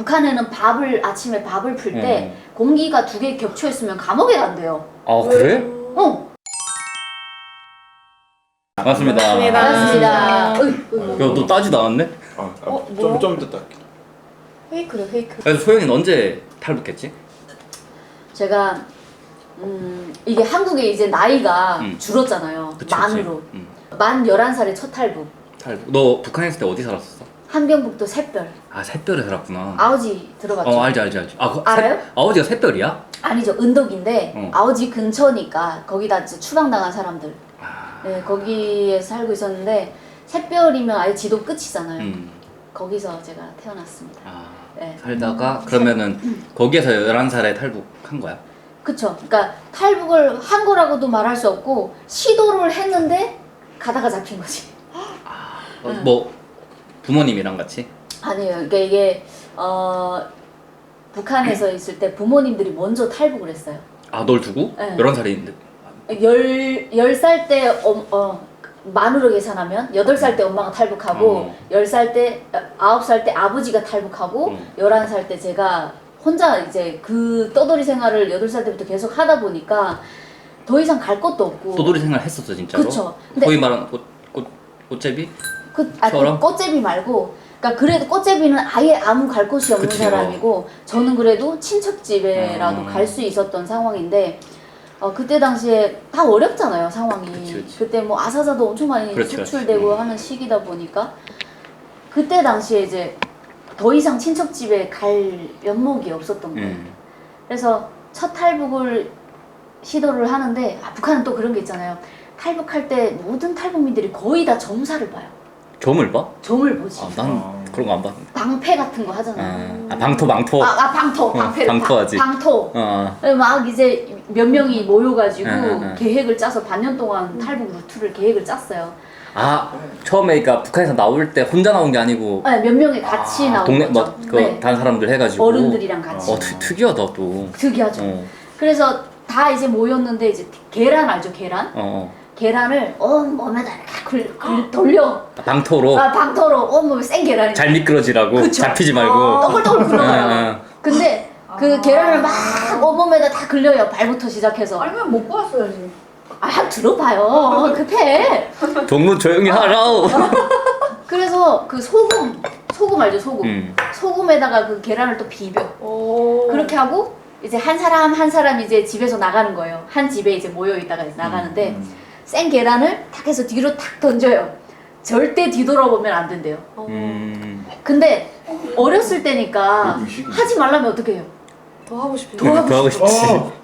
북한에는 아침에 밥을 풀 때 공기가 2개 겹쳐 있으면 감옥에 간대요. 아 그래? 맞습니다. 맞습니다. 야너 따지 나왔네? 좀 이따 할게. 페이크래 페이크. 그래서 소영이는 언제 탈북했지? 제가 이게 한국에 이제 나이가 줄었잖아요. 그치, 만으로. 만 11살에 첫 탈북. 탈북. 너 북한에 있을 때 어디 살았었어? 함경북도 샛별. 아 샛별에 살았구나. 아오지 들어봤죠? 알지. 알아요? 아오지가 샛별이야? 아니죠. 은덕인데 아오지 근처니까 거기다 이제 추방당한 사람들. 네, 거기에 살고 있었는데 샛별이면 아예 지도 끝이잖아요. 거기서 제가 태어났습니다. 네. 살다가 그러면은 거기에서 11살에 탈북한 거야? 그쵸. 그러니까 탈북을 한 거라고도 말할 수 없고 시도를 했는데 가다가 잡힌 거지. 뭐 부모님이랑 같이? 아니에요. 그러니까 이게 북한에서 있을 때 부모님들이 먼저 탈북을 했어요. 아 널 두고? 네. 11살인데 10살 때 만으로 계산하면 8살 때 엄마가 탈북하고 10살 때 9살 때 아버지가 탈북하고 11살 때 제가 혼자 이제 그 떠돌이 생활을 8살 때부터 계속 하다 보니까 더 이상 갈 곳도 없고. 떠돌이 생활 했었어 진짜로? 그쵸. 근데 거의 말하는 꽃제비? 그 꽃제비 말고, 그러니까 그래도 꽃제비는 아예 아무 갈 곳이 없는 그치요. 사람이고 저는 그래도 친척 집에라도 갈 수 있었던 상황인데 그때 당시에 다 어렵잖아요 상황이. 그치. 그때 뭐 아사자도 엄청 많이 수출되고 하는 시기다 보니까 그때 당시에 이제 더 이상 친척 집에 갈 면목이 없었던 거예요. 그래서 첫 탈북을 시도를 하는데 북한은 또 그런 게 있잖아요. 탈북할 때 모든 탈북민들이 거의 다 점사를 봐요. 점을 봐? 점을 보지. 난 그런 거 안 봤는데. 방패 같은 거 하잖아요. 방토. 방패를 방토하지. 방토. 막 이제 몇 명이 모여가지고 계획을 짜서 반년 동안 탈북 루트를 계획을 짰어요. 처음에 그러니까 북한에서 나올 때 혼자 나온 게 아니고 네, 몇 명이 같이 나온 동네 거죠. 네. 다른 사람들 해가지고 어른들이랑 같이. 특이하다 또. 특이하죠. 그래서 다 이제 모였는데 이제 계란 알죠? 계란? 계란을 온몸에다 이렇게 돌려. 방토로? 방토로 온몸에 센 계란이 잘 미끄러지라고. 그쵸? 잡히지 말고. 떠글떠글 굴러가요. 근데 그 계란을 막 온몸에다 다 걸려요. 발부터 시작해서. 아니면 못 봤어야지. 들어봐요. 급해. 동무 조용히 하라. 그래서 그 소금 알죠? 소금에다가 그 계란을 또 비벼. 그렇게 하고 이제 한 사람 이제 집에서 나가는 거예요. 한 집에 이제 모여 있다가 나가는데 센 계란을 탁 해서 뒤로 탁 던져요. 절대 뒤돌아보면 안 된대요. 근데 어렸을 때니까 하지 말라면 어떻게 해요? 더 하고 싶어. 더 하고 싶지.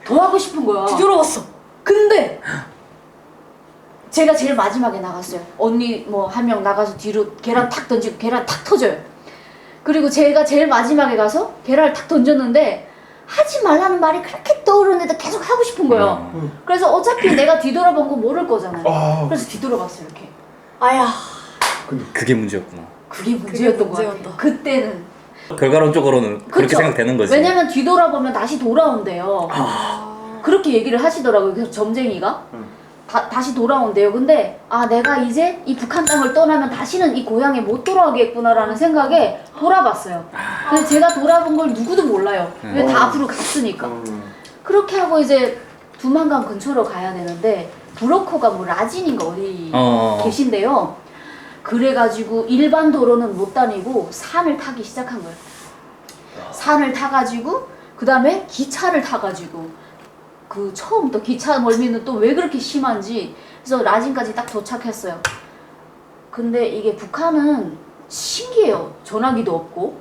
더 하고 싶은 거야. 뒤돌아봤어. 근데 제가 제일 마지막에 나갔어요. 언니 뭐 한 명 나가서 뒤로 계란 탁 던지고 계란 탁 터져요. 그리고 제가 제일 마지막에 가서 계란을 탁 던졌는데 하지 말라는 말이 그렇게 떠오르는데도 계속 하고 싶은 거예요. 그래서 어차피 내가 뒤돌아본 거 모를 거잖아요. 그래서 뒤돌아봤어요 이렇게. 아야. 그게 문제였구나. 그게 문제였던 거 같아요. 문제였다. 그때는. 결과론적으로는 그렇게 그쵸? 생각되는 거지. 왜냐면 뒤돌아보면 다시 돌아온대요. 그렇게 얘기를 하시더라고요. 그래서 점쟁이가 다시 돌아온대요. 근데 내가 이제 이 북한 땅을 떠나면 다시는 이 고향에 못 돌아오겠구나라는 생각에 돌아봤어요. 근데 제가 돌아본 걸 누구도 몰라요. 왜 다 앞으로 갔으니까. 그렇게 하고 이제 두만강 근처로 가야 되는데 브로커가 뭐 라진인가 어디 계신데요. 그래가지고 일반 도로는 못 다니고 산을 타기 시작한 거예요. 산을 타가지고 그 다음에 기차를 타가지고 그 처음부터 기차 멀미는 또 왜 그렇게 심한지 그래서 라진까지 딱 도착했어요. 근데 이게 북한은 신기해요. 전화기도 없고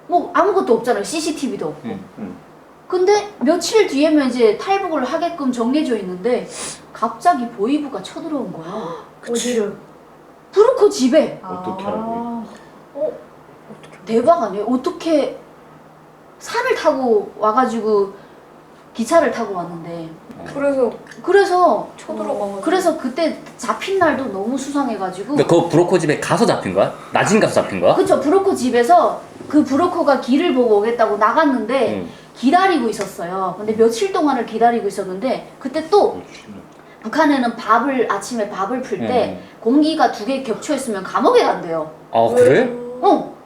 뭐 아무것도 없잖아요. CCTV도 없고. 근데 며칠 뒤에면 이제 탈북을 하게끔 정해져 있는데 갑자기 보이부가 쳐들어온 거야. 어디를? 브로커 집에. 어떻게 알고? 대박 아니에요? 어떻게 산을 타고 와가지고 기차를 타고 왔는데 그래서 쳐들어가가지고. 그래서 그때 잡힌 날도 너무 수상해가지고. 그러니까 그 브로커 집에 가서 잡힌 거야? 나진 가서 잡힌 거야? 그쵸. 브로커 집에서 그 브로커가 길을 보고 오겠다고 나갔는데 기다리고 있었어요. 근데 며칠 동안을 기다리고 있었는데 그때 또 북한에는 아침에 밥을 풀 때 공기가 2개 겹쳐 있으면 감옥에 간대요. 그래?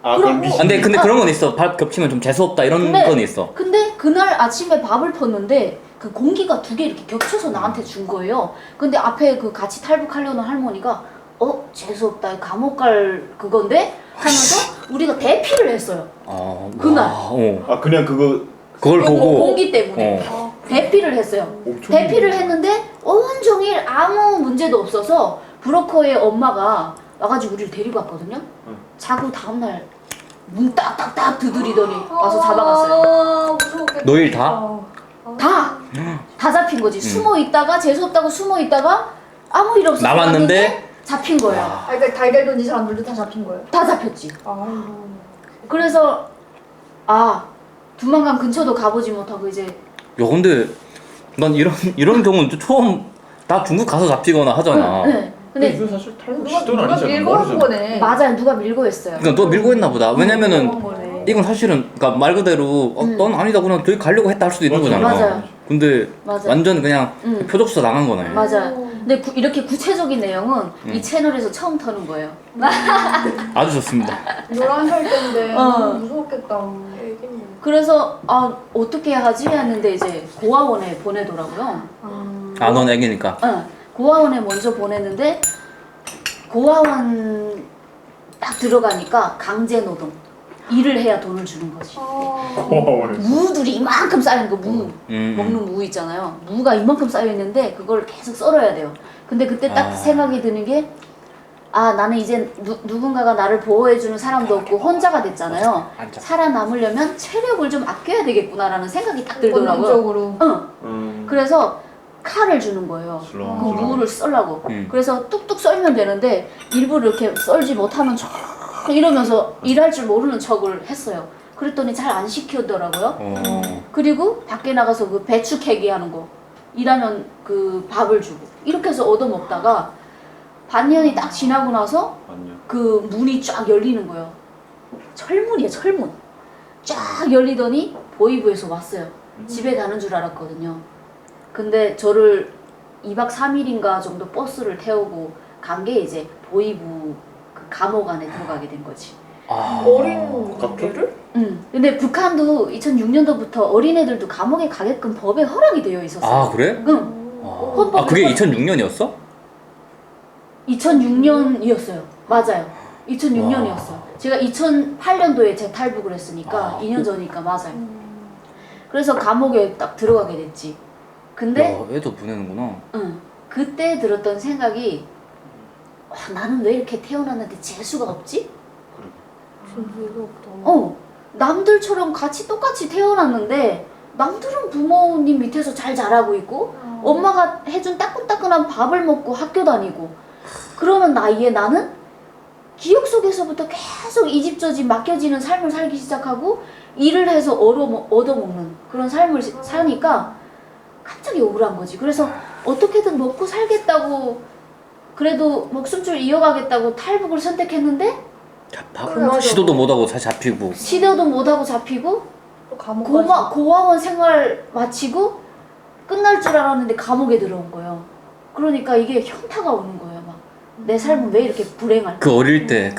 아 그럼 그럼 미. 아, 근데 그런 건 있어. 밥 겹치면 좀 재수없다 이런 근데- 건 있어. 근데 그날 아침에 밥을 폈는데 그 공기가 두 개 이렇게 겹쳐서 나한테 준 거예요. 근데 앞에 그 같이 탈북하려는 할머니가 재수없다 감옥 갈 그건데 하면서 우리가 대피를 했어요. 그날. 아 그냥 그걸 보고 공기 때문에 대피를 했어요. 엄청 대피를 했는데 온종일 아무 문제도 없어서 브로커의 엄마가 와가지고 우리를 데리고 왔거든요. 자고 다음날 문 딱딱딱 두드리더니 와서 잡아갔어요. 아, 무서웠겠다. 너일 다? 다 잡힌 거지. 숨어 있다가 재수없다고 숨어 있다가 아무 일 없어서 남았는데? 왔는데 잡힌 거예요. 아, 그러니까 달걀 던진 사람들도 다 잡힌 거예요? 다 잡혔지. 아이고. 그래서 두만강 근처도 가보지 못하고 이제 야 근데 난 이런 경우는 또 처음 나 중국 가서 잡히거나 하잖아. 네. 근데 이거 사실 탈북 누가 시도는 아니잖아. 밀고 한 머리잖아. 거네. 맞아요. 누가 밀고 했어요. 그러니까 너 밀고 했나 보다. 왜냐면은 한 거네. 이건 사실은 그러니까 말 그대로 넌 아니다 그냥 저기 가려고 했다 할 수도 있는 맞아. 거잖아. 맞아요. 근데 맞아. 완전 그냥 표적서 나간 거네. 맞아요. 근데 이렇게 구체적인 내용은 이 채널에서 처음 터는 거예요. 아주 좋습니다. 11살 때인데 어. 너무 무서웠겠다. 애기인데. 그래서 어떻게 하지 했는데 이제 고아원에 보내더라고요. 넌 애기니까. 고아원에 먼저 보냈는데 고아원 딱 들어가니까 강제 노동. 일을 해야 돈을 주는 거지. 고아원에서. 무들이 이만큼 쌓인 거 무. 먹는 무 있잖아요. 무가 이만큼 쌓여 있는데 그걸 계속 썰어야 돼요. 근데 그때 딱 생각이 드는 게 나는 이제 누군가가 나를 보호해주는 사람도 없고 혼자가 됐잖아요. 살아남으려면 체력을 좀 아껴야 되겠구나라는 생각이 딱 들더라고요. 본능적으로. 그래서 칼을 주는 거예요. 그 슬렁슬렁. 무를 썰라고. 그래서 뚝뚝 썰면 되는데 일부러 이렇게 썰지 못하는 척 이러면서 일할 줄 모르는 척을 했어요. 그랬더니 잘 안 시키더라고요. 그리고 밖에 나가서 그 배추 캐기 하는 거 일하면 그 밥을 주고 이렇게 해서 얻어먹다가 반년이 딱 지나고 나서 아니요. 그 문이 쫙 열리는 거예요. 철문이에요, 철문. 쫙 열리더니 보이부에서 왔어요. 집에 가는 줄 알았거든요. 근데 저를 2박 3일인가 정도 버스를 태우고 간 게 이제 보이부 그 감옥 안에 들어가게 된 거지. 어린 애를? 근데 북한도 2006년도부터 어린애들도 감옥에 가게끔 법에 허락이 되어 있었어요. 그래? 헌법 그게 2006년이었어? 2006년이었어요. 맞아요. 2006년이었어요. 제가 2008년도에 재탈북을 했으니까 2년 전이니까 맞아요. 그래서 감옥에 딱 들어가게 됐지. 근데 애도 보내는구나. 그때 들었던 생각이 나는 왜 이렇게 태어났는데 재수가 없지? 진짜 없다. 남들처럼 같이 똑같이 태어났는데 남들은 부모님 밑에서 잘 자라고 있고 엄마가 해준 따끈따끈한 밥을 먹고 학교 다니고 그러는 나이에 나는 기억 속에서부터 계속 이 집 저 집 맡겨지는 삶을 살기 시작하고 일을 해서 얻어먹는 그런 삶을 사니까 갑자기 억울한 거지. 그래서 어떻게든 먹고 살겠다고 그래도 목숨줄 이어가겠다고 탈북을 선택했는데 시도도 못하고 잘 잡히고. 시도도 못하고 잡히고 또 감옥까지. 고아원 생활 마치고 끝날 줄 알았는데 감옥에 들어온 거예요. 그러니까 이게 현타가 오는 거예요. 막 내 삶은 왜 이렇게 불행할까? 그 어릴 때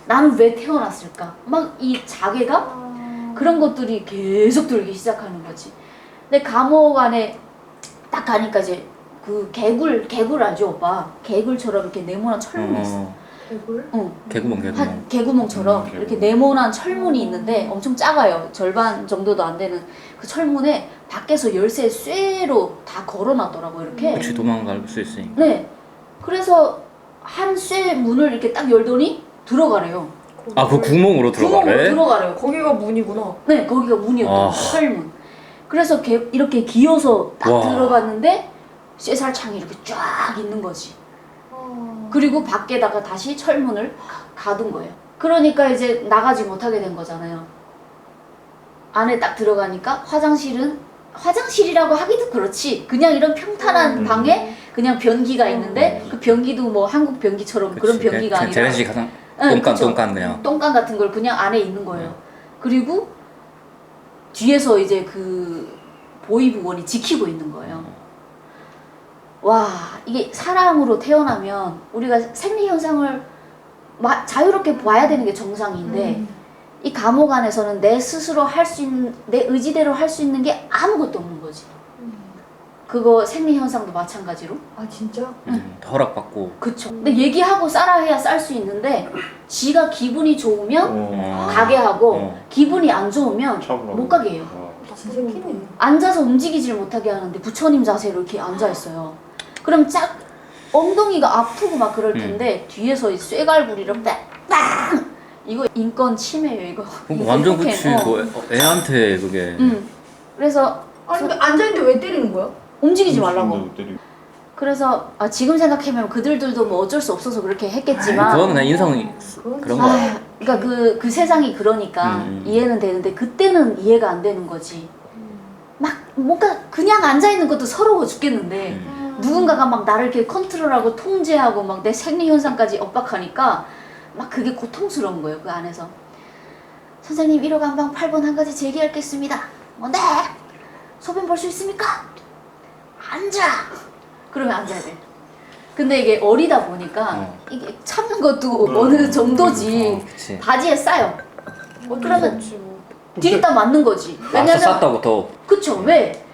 나는 왜 태어났을까? 막 이 자괴감? 그런 것들이 계속 들기 시작하는 거지. 근데 감옥 안에 딱 가니까 이제 그 개굴 알죠 오빠? 개굴처럼 이렇게 네모난 철문이 있어. 개굴? 개구멍. 한 개구멍처럼 개구멍. 이렇게 네모난 철문이 있는데 엄청 작아요. 절반 정도도 안 되는 그 철문에 밖에서 열쇠 쇠로 다 걸어놨더라고 이렇게. 그치 도망갈 수 있으니까. 네. 그래서 한 쇠 문을 이렇게 딱 열더니 들어가래요. 그 구멍으로 구멍으로 들어가래? 들어가래요. 거기가 문이구나. 네, 거기가 문이었던 철문. 그래서 이렇게 기어서 딱 와. 들어갔는데 쇠살창이 이렇게 쫙 있는 거지. 그리고 밖에다가 다시 철문을 가둔 거예요. 그러니까 이제 나가지 못하게 된 거잖아요. 안에 딱 들어가니까 화장실이라고 하기도 그렇지. 그냥 이런 평탄한 방에 그냥 변기가 있는데 그 변기도 뭐 한국 변기처럼 그런 변기가 아니라 재래식 가장 그쵸. 똥간 그냥. 똥간 같은 걸 그냥 안에 있는 거예요. 그리고 뒤에서 이제 그 보이부원이 지키고 있는 거예요. 와, 이게 사람으로 태어나면 우리가 생리 현상을 자유롭게 봐야 되는 게 정상인데 이 감옥 안에서는 내 스스로 할 수 있는 내 의지대로 할 수 있는 게 아무것도 없는 거지. 그거 생리 현상도 마찬가지로. 아 진짜? 허락받고. 그쵸. 근데 얘기하고 싸라 해야 쌀 수 있는데 지가 기분이 좋으면 가게 하고 기분이 안 좋으면 참으로. 못 가게 해요. 진짜 키네. 앉아서 움직이질 못하게 하는데 부처님 자세로 이렇게 앉아 있어요. 그럼 짝 엉덩이가 아프고 막 그럴 텐데 뒤에서 이 쇠갈부리를 빵! 이거 인권 침해예요 이거. 이거 완전 폭행. 그치. 그 애한테 그게. 그래서 아니 근데 앉아있는데 왜 때리는 거야? 움직이지 말라고. 음식도 때리고. 그래서 지금 생각하면 그들도 뭐 어쩔 수 없어서 그렇게 했겠지만 그건 그냥 인성이 그런 거. 그러니까 그 세상이 그러니까 이해는 되는데 그때는 이해가 안 되는 거지. 막 뭔가 그냥 앉아 있는 것도 서러워 죽겠는데 누군가가 막 나를 이렇게 컨트롤하고 통제하고 막 내 생리 현상까지 엇박하니까 막 그게 고통스러운 거예요 그 안에서. 선생님 1호 감방 8번 한 가지 제기하겠습니다. 네. 소변 볼 수 있습니까? 앉아. 그러면 앉아야 돼. 근데 이게 어리다 보니까 이게 참는 것도 어느 정도지. 그치. 바지에 싸요. 그러면 뭐. 뒤에다 맞는 거지. 맞서 쌌다고 더. 그쵸. 왜?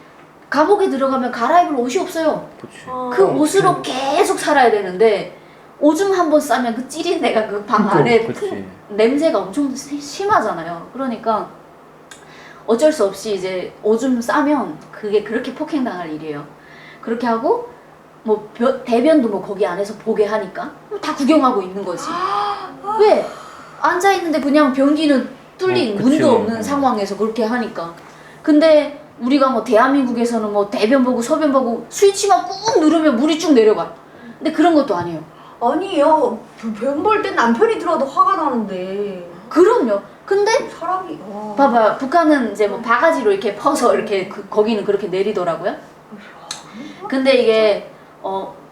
감옥에 들어가면 갈아입을 옷이 없어요. 그치. 그 옷으로 계속 살아야 되는데 오줌 한 번 싸면 그 찌린 내가 그 방 안에 그치. 냄새가 엄청 심하잖아요. 그러니까 어쩔 수 없이 이제 오줌 싸면 그게 그렇게 폭행당할 일이에요. 그렇게 하고 뭐 대변도 뭐 거기 안에서 보게 하니까 다 구경하고 있는 거지. 왜? 앉아 있는데 그냥 변기는 뚫린 그치. 문도 없는 상황에서 그렇게 하니까. 근데 우리가 뭐 대한민국에서는 뭐 대변 보고 소변 보고 스위치만 꾹 누르면 물이 쭉 내려가. 근데 그런 것도 아니에요. 아니요. 병 볼 땐 남편이 들어도 화가 나는데. 그럼요. 근데 사람이. 와. 봐봐요. 북한은 이제 뭐 바가지로 이렇게 퍼서 이렇게 거기는 그렇게 내리더라고요. 근데 이게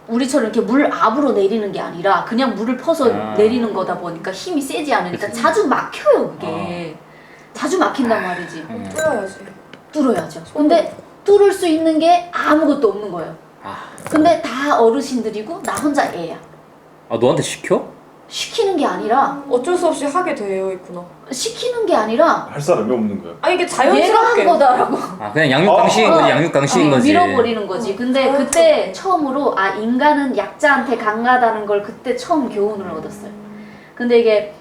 우리처럼 이렇게 물 압으로 내리는 게 아니라 그냥 물을 퍼서 내리는 거다 보니까 힘이 세지 않으니까 그치. 자주 막혀요 그게. 자주 막힌단 말이지. 뚫어야지. 뚫어야죠. 근데 뚫을 수 있는 게 아무것도 없는 거예요. 근데 다 어르신들이고 나 혼자 애야. 아 너한테 시켜? 시키는 게 아니라 어쩔 수 없이 하게 되어 있구나. 시키는 게 아니라 할 사람이 없는 거야. 아 이게 얘가 자연스럽게. 한 거다라고. 아 그냥 양육강식인 거지. 양육강식인 거지. 밀어버리는 거지. 근데 그때 처음으로 인간은 약자한테 강하다는 걸 그때 처음 교훈을 얻었어요. 근데 이게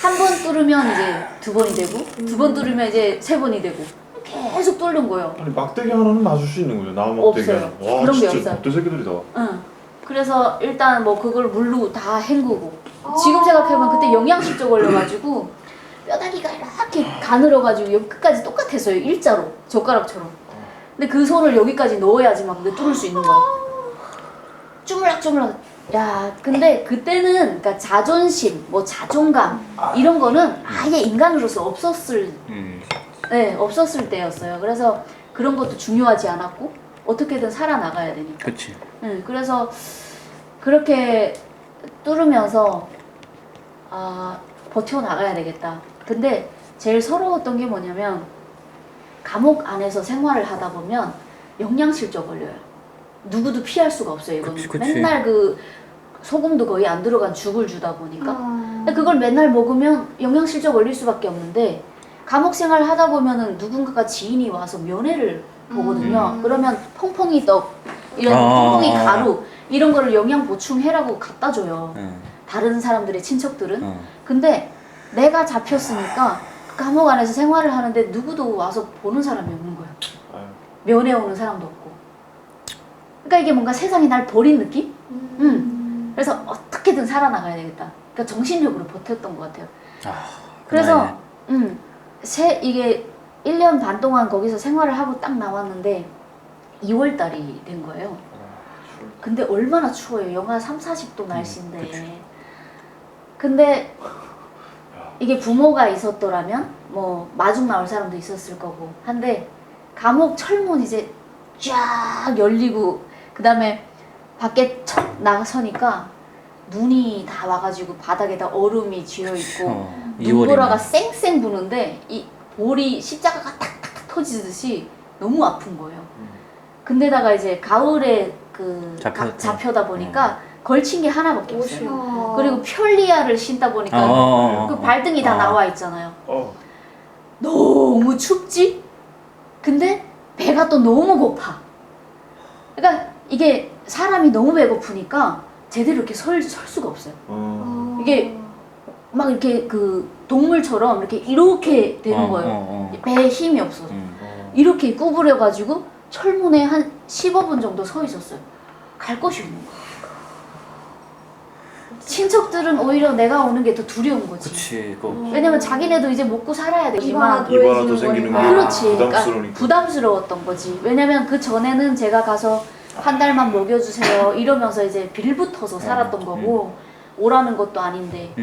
한 번 뚫으면 이제 2번이 되고 2번 뚫으면 이제 3번이 되고 계속 뚫는 거예요. 아니 막대기 하나는 놔줄 수 있는 거죠. 나무 막대기 없어요. 하나. 와 그런 게 진짜 없어요. 못된 새끼들이다. 응. 그래서 일단 뭐 그걸 물로 다 헹구고 지금 생각해보면 그때 영양실조 걸려가지고 뼈다귀가 이렇게 가늘어가지고 여기 끝까지 똑같았어요. 일자로 젓가락처럼. 근데 그 손을 여기까지 넣어야지 막 뚫을 수 있는 거야. 주물락주물락. 야 근데 그때는 그러니까 자존심 뭐 자존감 이런 거는 아예 인간으로서 없었을 때였어요. 그래서 그런 것도 중요하지 않았고 어떻게든 살아나가야 되니까. 그치. 그래서 그렇게 뚫으면서 버텨나가야 되겠다. 근데 제일 서러웠던 게 뭐냐면 감옥 안에서 생활을 하다 보면 영양실조 걸려요. 누구도 피할 수가 없어요. 이건 그치. 맨날 그 소금도 거의 안 들어간 죽을 주다 보니까 근데 그걸 맨날 먹으면 영양실조 걸릴 수밖에 없는데 감옥 생활 하다 보면은 누군가가 지인이 와서 면회를 보거든요. 그러면 퐁퐁이 떡 이런 퐁퐁이 가루 이런 거를 영양 보충해라고 갖다 줘요. 다른 사람들의 친척들은. 근데 내가 잡혔으니까 감옥 안에서 생활을 하는데 누구도 와서 보는 사람이 없는 거야. 면회 오는 사람도 없고. 그러니까 이게 뭔가 세상이 날 버린 느낌? 그래서 어떻게든 살아나가야 되겠다. 그러니까 정신력으로 버텼던 것 같아요. 그래서 이게 1년 반 동안 거기서 생활을 하고 딱 나왔는데 2월 달이 된 거예요. 근데 얼마나 추워요. 영하 30-40도 날씨인데. 근데 이게 부모가 있었더라면 뭐 마중 나올 사람도 있었을 거고 한데 감옥 철문 이제 쫙 열리고 그 다음에 밖에 척 나서니까 눈이 다 와가지고 바닥에다 얼음이 쥐어있고 눈보라가 쌩쌩 부는데 이 볼이 십자가가 탁탁탁 터지듯이 너무 아픈 거예요. 근데다가 이제 가을에 잡혀다 보니까 걸친 게 하나밖에 없어요. 옷이요. 그리고 편리아를 신다 보니까 그 발등이 다 나와 있잖아요. 너무 춥지? 근데 배가 또 너무 고파. 그러니까 이게 사람이 너무 배고프니까 제대로 이렇게 설 수가 없어요. 이게 막 이렇게 그 동물처럼 이렇게 되는 거예요. 배에 힘이 없어서. 이렇게 구부려가지고 철문에 한 15분 정도 서 있었어요. 갈 곳이 없는 거예요. 친척들은 오히려 내가 오는 게 더 두려운 거지. 그치. 왜냐면 자기네도 이제 먹고 살아야 되지만 이바라 또 생기는 거 그렇지. 부담스러우니까. 그러니까 부담스러웠던 거지. 왜냐면 그 전에는 제가 가서 한 달만 먹여주세요 이러면서 이제 빌붙어서 살았던 거고 오라는 것도 아닌데.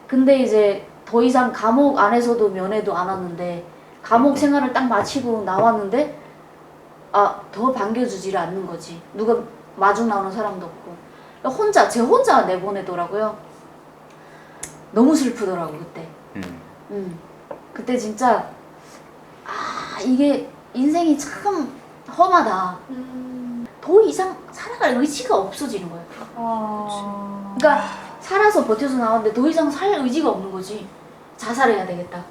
근데 이제 더 이상 감옥 안에서도 면회도 안 왔는데 감옥 생활을 딱 마치고 나왔는데 더 반겨주지를 않는 거지. 누가 마중 나오는 사람도 없고. 제 혼자 내보내더라고요. 너무 슬프더라고 그때. 그때 진짜 이게 인생이 참 험하다. 더 이상 살아갈 의지가 없어지는 거예요. 그러니까 살아서 버텨서 나왔는데 더 이상 살 의지가 없는 거지. 자살해야 되겠다.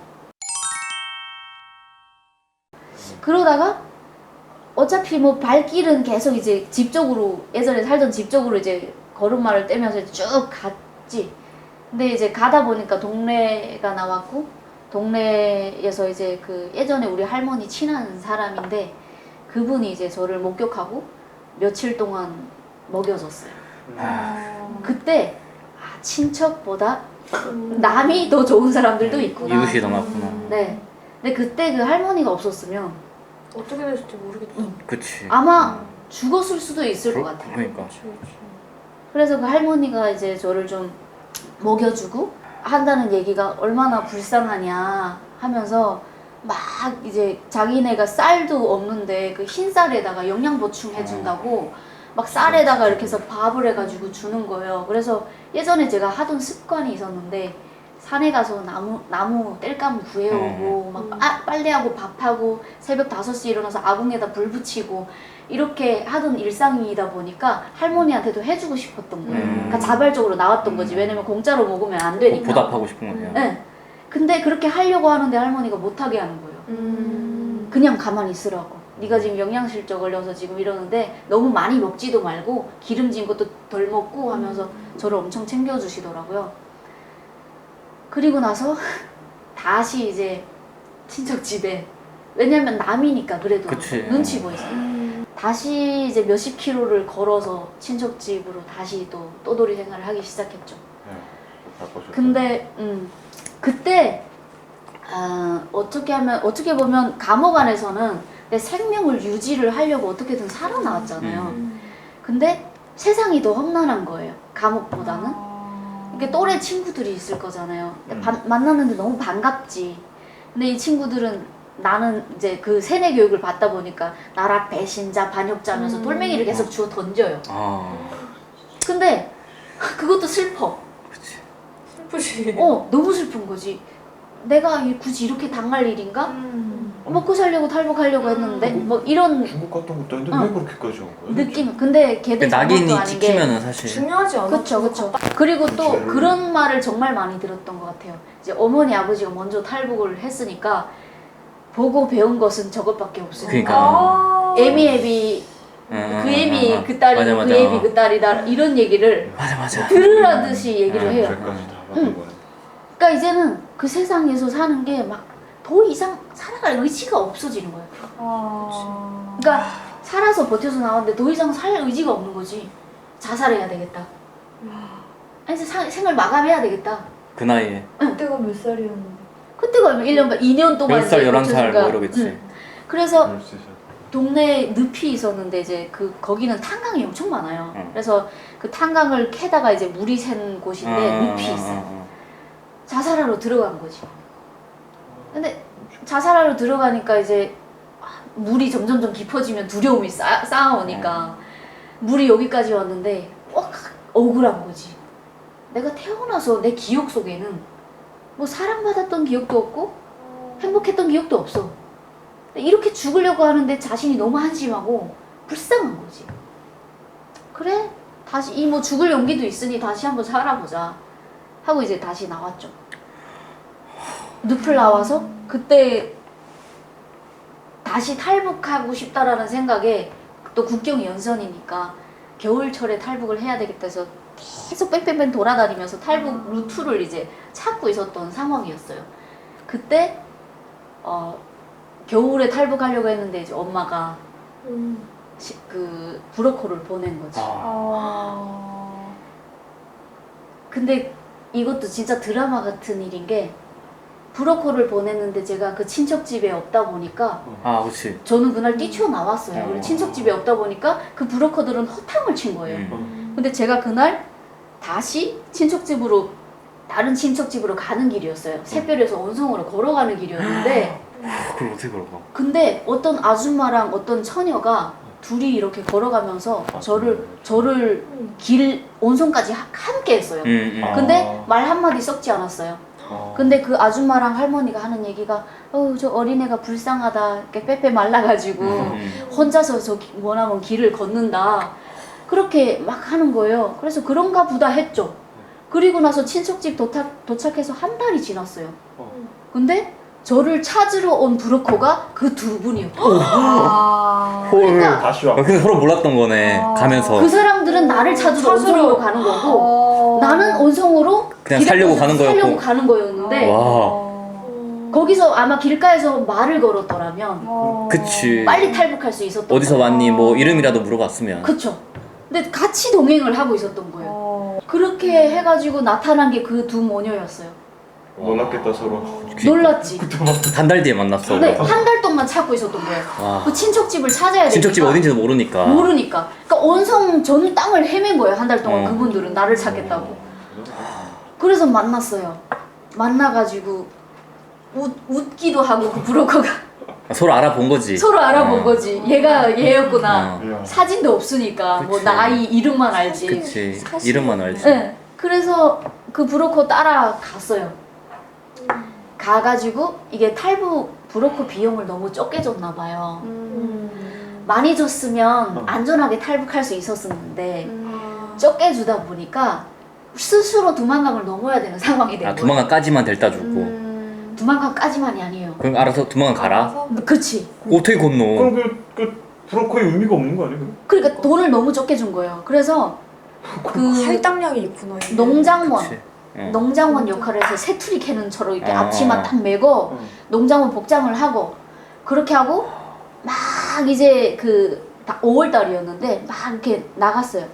그러다가 어차피 뭐 발길은 계속 이제 집 쪽으로, 예전에 살던 집 쪽으로 이제 걸음마를 떼면서 쭉 갔지. 근데 이제 가다 보니까 동네가 나왔고, 동네에서 이제 그 예전에 우리 할머니 친한 사람인데 그분이 이제 저를 목격하고 며칠 동안 먹여줬어요. 그때 친척보다 남이 더 좋은 사람들도 있구나. 이웃이 더 낫구나. 네. 근데 그때 그 할머니가 없었으면 어떻게 됐을지 모르겠다. 그치. 아마 죽었을 수도 있을 것 같아요. 그러니까. 그래서 그 할머니가 이제 저를 좀 먹여주고 한다는 얘기가 얼마나 불쌍하냐 하면서 막 이제 자기네가 쌀도 없는데 그 흰 쌀에다가 영양 보충 해준다고 막 쌀에다가 이렇게 해서 밥을 해가지고 주는 거예요. 그래서 예전에 제가 하던 습관이 있었는데 산에 가서 나무 땔감 구해오고 막 빨래하고 밥하고 새벽 5시에 일어나서 아궁에다 불 붙이고 이렇게 하던 일상이다 보니까 할머니한테도 해주고 싶었던 거예요. 그러니까 자발적으로 나왔던 거지. 왜냐면 공짜로 먹으면 안 되니까. 보답하고 싶은 거네요. 네. 근데 그렇게 하려고 하는데 할머니가 못하게 하는 거예요. 그냥 가만히 있으라고. 네가 지금 영양실조 걸려서 지금 이러는데 너무 많이 먹지도 말고 기름진 것도 덜 먹고 하면서 저를 엄청 챙겨주시더라고요. 그리고 나서 다시 이제 친척 집에, 왜냐면 남이니까 그래도 그치. 눈치 보이죠. 다시 이제 몇십 킬로를 걸어서 친척 집으로 다시 또 떠돌이 생활을 하기 시작했죠. 근데 그때 어떻게 보면 감옥 안에서는 내 생명을 유지를 하려고 어떻게든 살아나왔잖아요. 근데 세상이 더 험난한 거예요. 감옥보다는. 이게 또래 친구들이 있을 거잖아요. 만났는데 너무 반갑지. 근데 이 친구들은 나는 이제 그 세뇌 교육을 받다 보니까 나라 배신자, 반역자면서 똘맹이를 계속 주워 던져요. 근데 그것도 슬퍼. 그치. 슬프지. 너무 슬픈 거지. 내가 굳이 이렇게 당할 일인가? 먹고 살려고 탈북하려고 했는데 뭐 이런 중국 갔던 것도 아닌데 왜 그렇게까지 한 거야? 느낌. 근데 걔들 잘못도 낙인이 아닌 게 찍히면은 사실. 중요하지 않아. 그쵸. 그리고 또 그쵸. 그런 말을 정말 많이 들었던 것 같아요. 이제 어머니 아버지가 먼저 탈북을 했으니까 보고 배운 것은 저것밖에 없으니까. 그러니까. 애미 그 애미 그 딸이고 맞아, 그 맞아. 애미 그 딸이다 이런 얘기를 맞아. 들으라듯이 얘기를 해요. 죄까지 다 받은 거네. 그러니까 이제는 그 세상에서 사는 게 막 더 이상 살아갈 의지가 없어지는 거예요. 그러니까 살아서 버텨서 나왔는데 더 이상 살 의지가 없는 거지. 자살해야 되겠다. 아니 생을 마감해야 되겠다. 그 나이에. 그때가 몇 살이었는데? 그때가 1년, 2년 동안 10살, 11살 버텨주니까. 뭐 이러겠지. 그래서 13살. 동네에 늪이 있었는데 이제 거기는 탄광이 엄청 많아요. 응. 그래서 그 탄광을 캐다가 이제 물이 샌 곳인데 늪이 있어요. 자살하러 들어간 거지. 근데 자살하러 들어가니까 이제 물이 점점 깊어지면 두려움이 쌓아오니까 물이 여기까지 왔는데 억울한 거지. 내가 태어나서 내 기억 속에는 뭐 사랑받았던 기억도 없고 행복했던 기억도 없어. 이렇게 죽으려고 하는데 자신이 너무 한심하고 불쌍한 거지. 그래? 다시 이 뭐 죽을 용기도 있으니 다시 한번 살아보자 하고 이제 다시 나왔죠. 늪을 나와서 그때 다시 탈북하고 싶다라는 생각에 또 국경이 연선이니까 겨울철에 탈북을 해야 되겠다 해서 계속 뺑뺑뺑 돌아다니면서 탈북 루트를 이제 찾고 있었던 상황이었어요. 그때 겨울에 탈북하려고 했는데 이제 엄마가 그 브로커를 보낸 거지. 근데 이것도 진짜 드라마 같은 일인 게 브로커를 보냈는데 제가 그 친척 집에 없다 보니까 아, 그렇지. 저는 그날 뛰쳐나왔어요. 우리 친척 집에 없다 보니까 그 브로커들은 허탕을 친 거예요. 근데 제가 그날 다시 친척 집으로 다른 친척 집으로 가는 길이었어요. 새별에서 온성으로 걸어가는 길이었는데 그걸 어떻게 걸어가? 근데 어떤 아줌마랑 어떤 처녀가 둘이 이렇게 걸어가면서 저를 길 온성까지 함께 했어요. 근데 말 한마디 섞지 않았어요. 근데 그 아줌마랑 할머니가 하는 얘기가 저 어린애가 불쌍하다 이렇게 빼빼 말라가지고 혼자서 저 머나먼 길을 걷는다 그렇게 막 하는 거예요. 그래서 그런가 보다 했죠. 그리고 나서 친척집 도착해서 한 달이 지났어요. 근데 저를 찾으러 온 브로커가 그 두 분이었고 그러니까 다시 와. 근데 서로 몰랐던 거네. 가면서. 그 사람들은 나를 찾으러 온성으로 가는 거고 나는 온성으로 그냥 살려고 가는 거였고. 살려고 가는 거였는데 와. 거기서 아마 길가에서 말을 걸었더라면 그치. 빨리 탈북할 수 있었던 어디서 거예요. 왔니? 뭐 이름이라도 물어봤으면. 그쵸. 근데 같이 동행을 하고 있었던 거예요. 그렇게 해가지고 나타난 게 그 두 모녀였어요. 놀랐겠다 서로. 놀랐지. 한 달 뒤에 만났어. 근데 한 달 동안 찾고 있었던 거예요. 와. 그 친척집을 찾아야 되니까. 친척집 어딘지도 모르니까. 모르니까. 그러니까 온성 전 땅을 헤맨 거예요. 한 달 동안 그분들은 나를 찾겠다고. 그래서 만났어요. 만나가지고 웃기도 하고 그 브로커가 서로 알아본 거지. 서로 알아본 거지. 얘가 얘였구나. 야. 사진도 없으니까 뭐 그치. 나이 이름만 알지. 그치. 이름만 알지. 네. 그래서 그 브로커 따라갔어요. 가가지고 이게 탈북 브로커 비용을 너무 적게 줬나 봐요. 많이 줬으면 안전하게 탈북할 수 있었었는데 적게 주다 보니까 스스로 두만강을 넘어야 되는 상황이 된 아, 거예요. 두만강까지만 델타 주고. 두만강까지만이 아니에요. 그럼 알아서 두만강 가라? 그치. 어떻게 건너? 그럼 그 브로커의 의미가 없는 거 아니에요? 그러니까 돈을 너무 적게 준 거예요. 그래서 그 할당량이 있구나. 이게. 농장원 그치. 농장원 역할을 해서 새투리 캐는처럼 이렇게 어. 앞치마 딱 메고 농장원 복장을 하고 그렇게 하고 막 이제 그 5월 달이었는데 막 이렇게 나갔어요.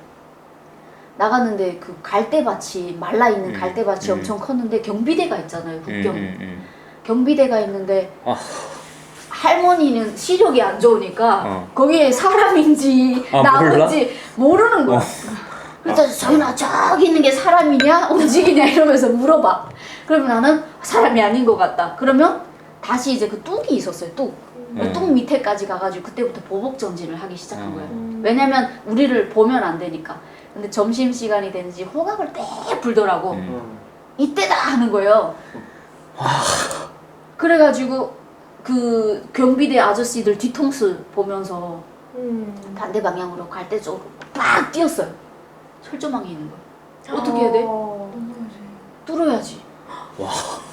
나갔는데 그 갈대밭이 말라 있는 갈대밭이 엄청 컸는데 경비대가 있잖아요. 국경에. 경비대가 있는데 할머니는 시력이 안 좋으니까 거기에 사람인지 나무인지 모르는 거야. 그래서 저기나 저기 있는 게 사람이냐 움직이냐 이러면서 물어봐. 그러면 나는 사람이 아닌 것 같다. 그러면 다시 이제 그 뚝이 있었어요. 뚝. 뚝 밑에까지 가가지고 그때부터 보복 전진을 하기 시작한 거예요. 왜냐면 우리를 보면 안 되니까. 근데 점심 시간이 되는지 호각을 떼 불더라고. 이때다 하는 거예요. 그래가지고 그 경비대 아저씨들 뒤통수 보면서 반대 방향으로 갈대 쪽으로 막 뛰었어요. 철조망이 있는 거야. 어떻게 해야 돼? 뚫어야지.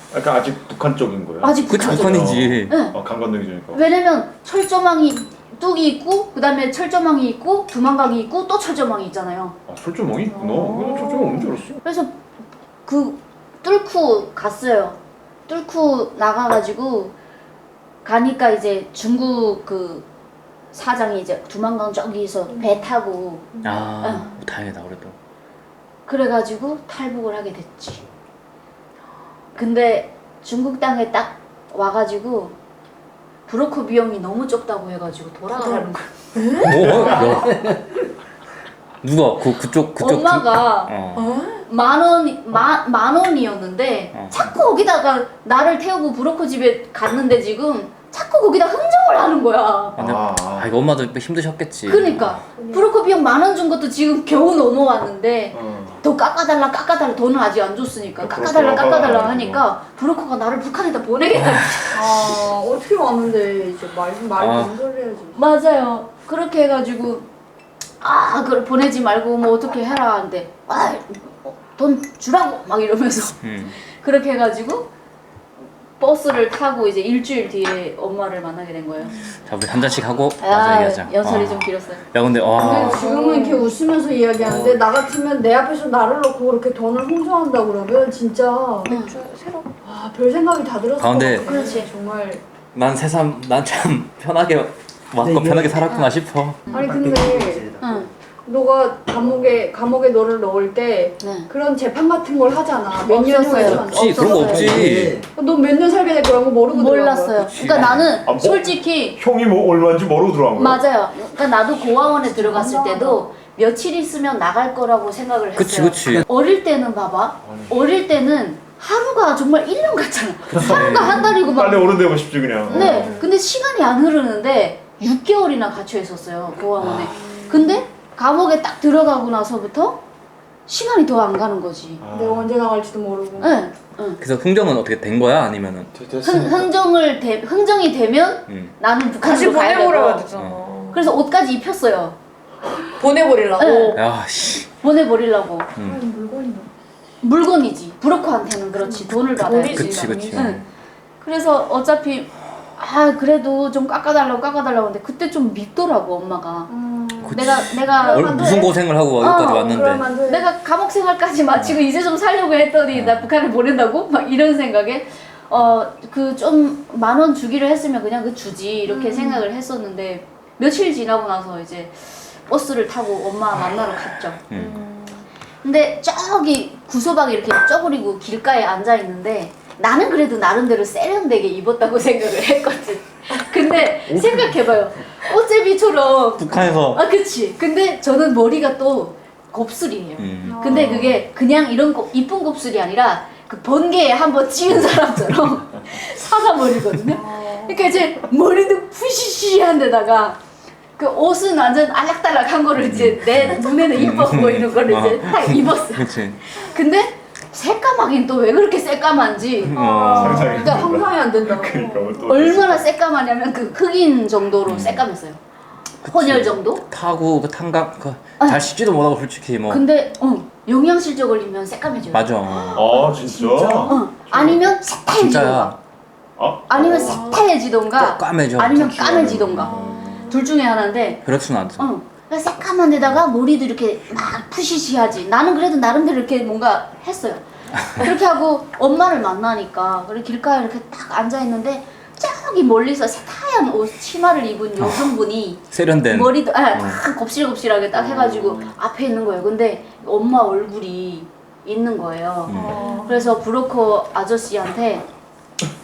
그러니까 아직 북한 쪽인 거예요? 아직 그치, 북한이죠. 북한이지. 네. 강 건너기 전이니까. 왜냐면 철조망이 뚝이 있고 그 다음에 철조망이 있고 두만강이 있고 또 철조망이 있잖아요. 아, 철조망이 있구나. 나는 철조망 없는 줄 알았어. 그래서 그 뚫고 갔어요. 뚫고 나가가지고 가니까 이제 중국 그 사장이 이제 두만강 저기서 배 타고 다행이다 그래도. 그래가지고 탈북을 하게 됐지. 근데 중국 땅에 딱 와가지고 브로커 비용이 너무 적다고 해가지고 돌아가라는 거야. 뭐? 야. 누가 그쪽 엄마가 만 원이었는데 자꾸 거기다가 나를 태우고 브로커 집에 갔는데 지금 자꾸 거기다 흥정을 하는 거야. 이거 엄마도 힘드셨겠지. 그러니까 브로커 비용 10,000원 준 것도 지금 겨우 넘어왔는데 더 깎아달라 돈은 아직 안 줬으니까 깎아달라 하니까 브로커가 나를 북한에다 보내겠다. 어떻게 왔는데 이제 말 아. 연결해야지. 맞아요. 그렇게 해가지고 그걸 보내지 말고 뭐 어떻게 해라 하는데 돈 주라고 막 이러면서 그렇게 해가지고 버스를 타고 이제 일주일 뒤에 엄마를 만나게 된 거예요. 자 우리 한 잔씩 하고 마저 얘기하자. 연설이 좀 길었어요. 야 근데 근데 지금은 이렇게 웃으면서 이야기하는데 나 같으면 내 앞에서 나를 놓고 그렇게 돈을 홍조한다 그러면 진짜 새로 별 생각이 다 들었을 것 가운데 같아. 그렇지. 정말. 난 세상 난 참 편하게 왔고 편하게 살았구나 싶어. 아니 근데 응. 너가 감옥에 너를 넣을 때 네. 그런 재판 같은 걸 하잖아. 몇 년 없었어요. 후에 없지 그런 거 없지. 너 몇 년 살게 될 거라고 모르고 몰랐어요. 그치. 그러니까 나는 뭐? 솔직히 형이 뭐 얼마인지 모르고 들어간 거야? 맞아요. 그러니까 나도 고아원에 들어갔을 때도 며칠 있으면 나갈 거라고 생각을 했어요. 그치 그치. 어릴 때는 봐봐. 어릴 때는 하루가 정말 1년 같잖아. 하루가 한 달이고 막. 빨리 어른 되고 싶지 그냥. 네. 근데 시간이 안 흐르는데 6개월이나 갇혀 있었어요. 고아원에. 근데 감옥에 딱 들어가고 나서부터 시간이 더 안 가는 거지. 내가 언제 나갈지도 모르고. 네. 응. 그래서 흥정은 어떻게 된 거야 아니면은? 흥정이 되면 나는 다시 북한으로 가야 보내버려야 되고. 되잖아. 그래서 옷까지 입혔어요. 보내버리려고. 네. 야 씨. 보내버리려고. 아니 물건이나. 물건이지. 브로커한테는 그렇지. 돈을 받아야지. 그치 그치. 응. 그래서 어차피 그래도 좀 깎아달라고 하는데 그때 좀 밉더라고 엄마가. 내가 무슨 고생을 하고 여기까지 왔는데. 그러면 내가 감옥 생활까지 마치고 이제 좀 살려고 했더니 나 북한에 보낸다고? 막 이런 생각에 그 좀 10,000원 주기로 했으면 그냥 그 주지 이렇게 생각을 했었는데 며칠 지나고 나서 이제 버스를 타고 엄마 만나러 갔죠. 근데 저기 구소방이 이렇게 쪼그리고 길가에 앉아 있는데 나는 그래도 나름대로 세련되게 입었다고 생각을 했거든. 근데 생각해봐요. 꽃제비처럼. 북한에서. 그치. 근데 저는 머리가 또 곱슬이에요. 근데 그게 그냥 이런 이쁜 곱슬이 아니라 그 번개에 한번 찌운 사람처럼 사자머리거든요. 그러니까 이제 머리도 푸시시한 데다가 그 옷은 완전 알락달락한 거를 이제 내 눈에는 이뻐 보이는 거를 이제 딱 입었어요. 그치. 근데 새까마긴 또 왜 그렇게 새까만지 상상이 진짜 상상이 안 된다. 그러니까 또 얼마나 새까마냐면 그 흑인 정도로 새까맸어요. 혼혈 정도? 타고 그 탄각 잘 씻지도 못하고 솔직히 뭐. 근데 영양실조 걸리면 새까매져요. 맞아. 아 진짜? 아니면 새하얘지던가. 진짜야. 아니면 새하얘지던가. 까매져. 아니면 까매지던가. 둘 중에 하나인데. 혈액순 안 돼. 그러니까 새까만 데다가 머리도 이렇게 막 푸시시하지. 나는 그래도 나름대로 이렇게 뭔가 했어요. 그렇게 하고 엄마를 만나니까 그래 길가에 이렇게 딱 앉아 있는데 저기 멀리서 새하얀 옷 치마를 입은 여성분이 세련된. 머리도 다 곱실곱실하게 딱 해가지고 앞에 있는 거예요. 근데 엄마 얼굴이 있는 거예요. 그래서 브로커 아저씨한테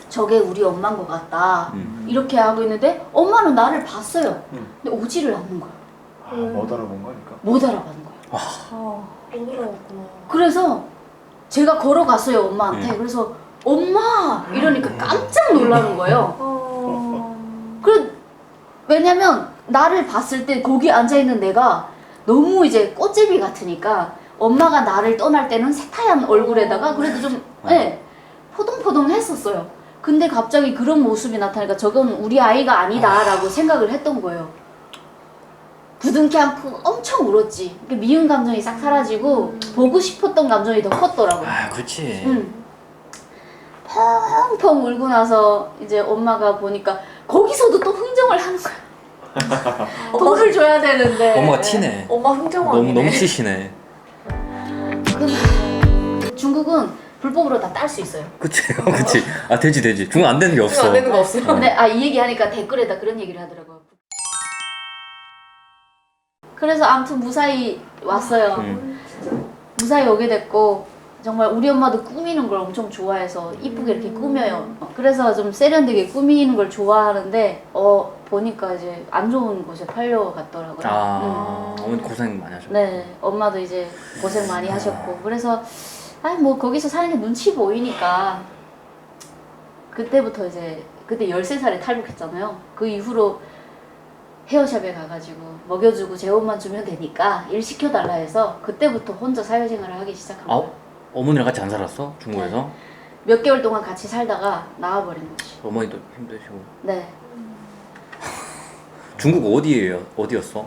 저게 우리 엄마인 것 같다 이렇게 하고 있는데 엄마는 나를 봤어요. 근데 오지를 않는 거야. 못 알아본 거니까. 못 알아가는 거야. 못 알아봤구나. 그래서 제가 걸어갔어요 엄마한테. 그래서 엄마 이러니까 깜짝 놀라는 거예요. 왜냐면 나를 봤을 때 거기 앉아있는 내가 너무 이제 꽃제비 같으니까 엄마가 나를 떠날 때는 새하얀 얼굴에다가 그래도 좀 포동포동 했었어요. 근데 갑자기 그런 모습이 나타나니까 저건 우리 아이가 아니다 라고 생각을 했던 거예요. 부둥켜 안고 엄청 울었지. 미운 감정이 싹 사라지고 보고 싶었던 감정이 더 컸더라고요. 그렇지. 펑펑 울고 나서 이제 엄마가 보니까 거기서도 또 흥정을 하는 거야. 돈을 줘야 되는데. 엄마가 티네. 엄마 흥정왕이네. 너무 티시네. 중국은 불법으로 다 딸 수 있어요. 그치. 그치. 되지. 중국 안 되는 게 없어. 안 되는 거 없어요. 근데 이 얘기 하니까 댓글에다 그런 얘기를 하더라고요. 그래서 아무튼 무사히 왔어요. 무사히 오게 됐고 정말 우리 엄마도 꾸미는 걸 엄청 좋아해서 이쁘게 이렇게 꾸며요. 그래서 좀 세련되게 꾸미는 걸 좋아하는데 보니까 이제 안 좋은 곳에 팔려갔더라고요. 어머니 고생 많이 하셨고. 네, 엄마도 이제 고생 많이 하셨고 그래서 뭐 거기서 사는 게 눈치 보이니까 그때부터 이제 그때 13살에 탈북했잖아요. 그 이후로 헤어샵에 가가지고 먹여주고 재혼만 주면 되니까 일 시켜달라 해서 그때부터 혼자 사회생활을 하기 시작한 거예요. 어머니랑 같이 안 살았어? 중국에서? 몇 개월 동안 같이 살다가 나와버린 거지. 어머니도 힘드시고. 네. 중국 어디였어?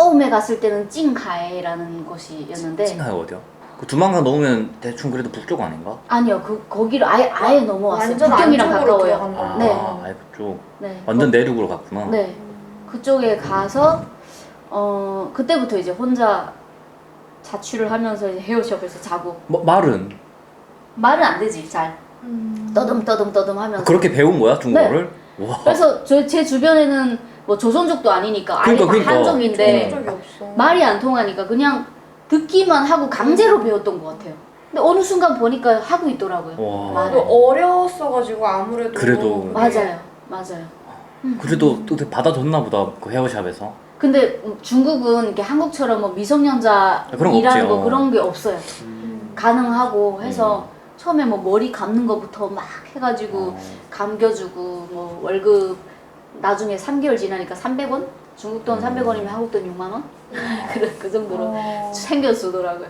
처음에 갔을 때는 찡가에라는 곳이었는데 찡하요 어디요? 그 두만강 넘으면 대충 그래도 북쪽 아닌가? 아니요 거기를 아예 넘어왔어요. 완전 북경이랑 안쪽으로 가까워요. 들어간다. 네. 아예 그쪽. 네. 완전 내륙으로 갔구나. 네. 그쪽에 가서 그때부터 이제 혼자 자취를 하면서 이제 헤어샵에서 자고 말은 말은 안 되지 잘 떠듬 하면서 그렇게 배운 거야 중국어를? 와. 그래서 제 주변에는 뭐 조선족도 아니니까 아예 그러니까, 다 그러니까. 한족인데 적이 없어. 말이 안 통하니까 그냥 듣기만 하고 강제로 배웠던 것 같아요. 근데 어느 순간 보니까 하고 있더라고요. 와. 말을. 어려웠어가지고 아무래도 그래도. 맞아요. 그래도 또 되게 받아줬나 보다 그 헤어샵에서. 근데 중국은 이렇게 한국처럼 뭐 미성년자 그런 거 일하는 없지요. 거 그런 게 없어요. 가능하고 해서 처음에 뭐 머리 감는 거부터 막 해가지고 감겨주고 뭐 월급 나중에 3개월 지나니까 300원? 중국 돈 300원이면 한국 돈 6만 원? 그 정도로 챙겨 주더라고요.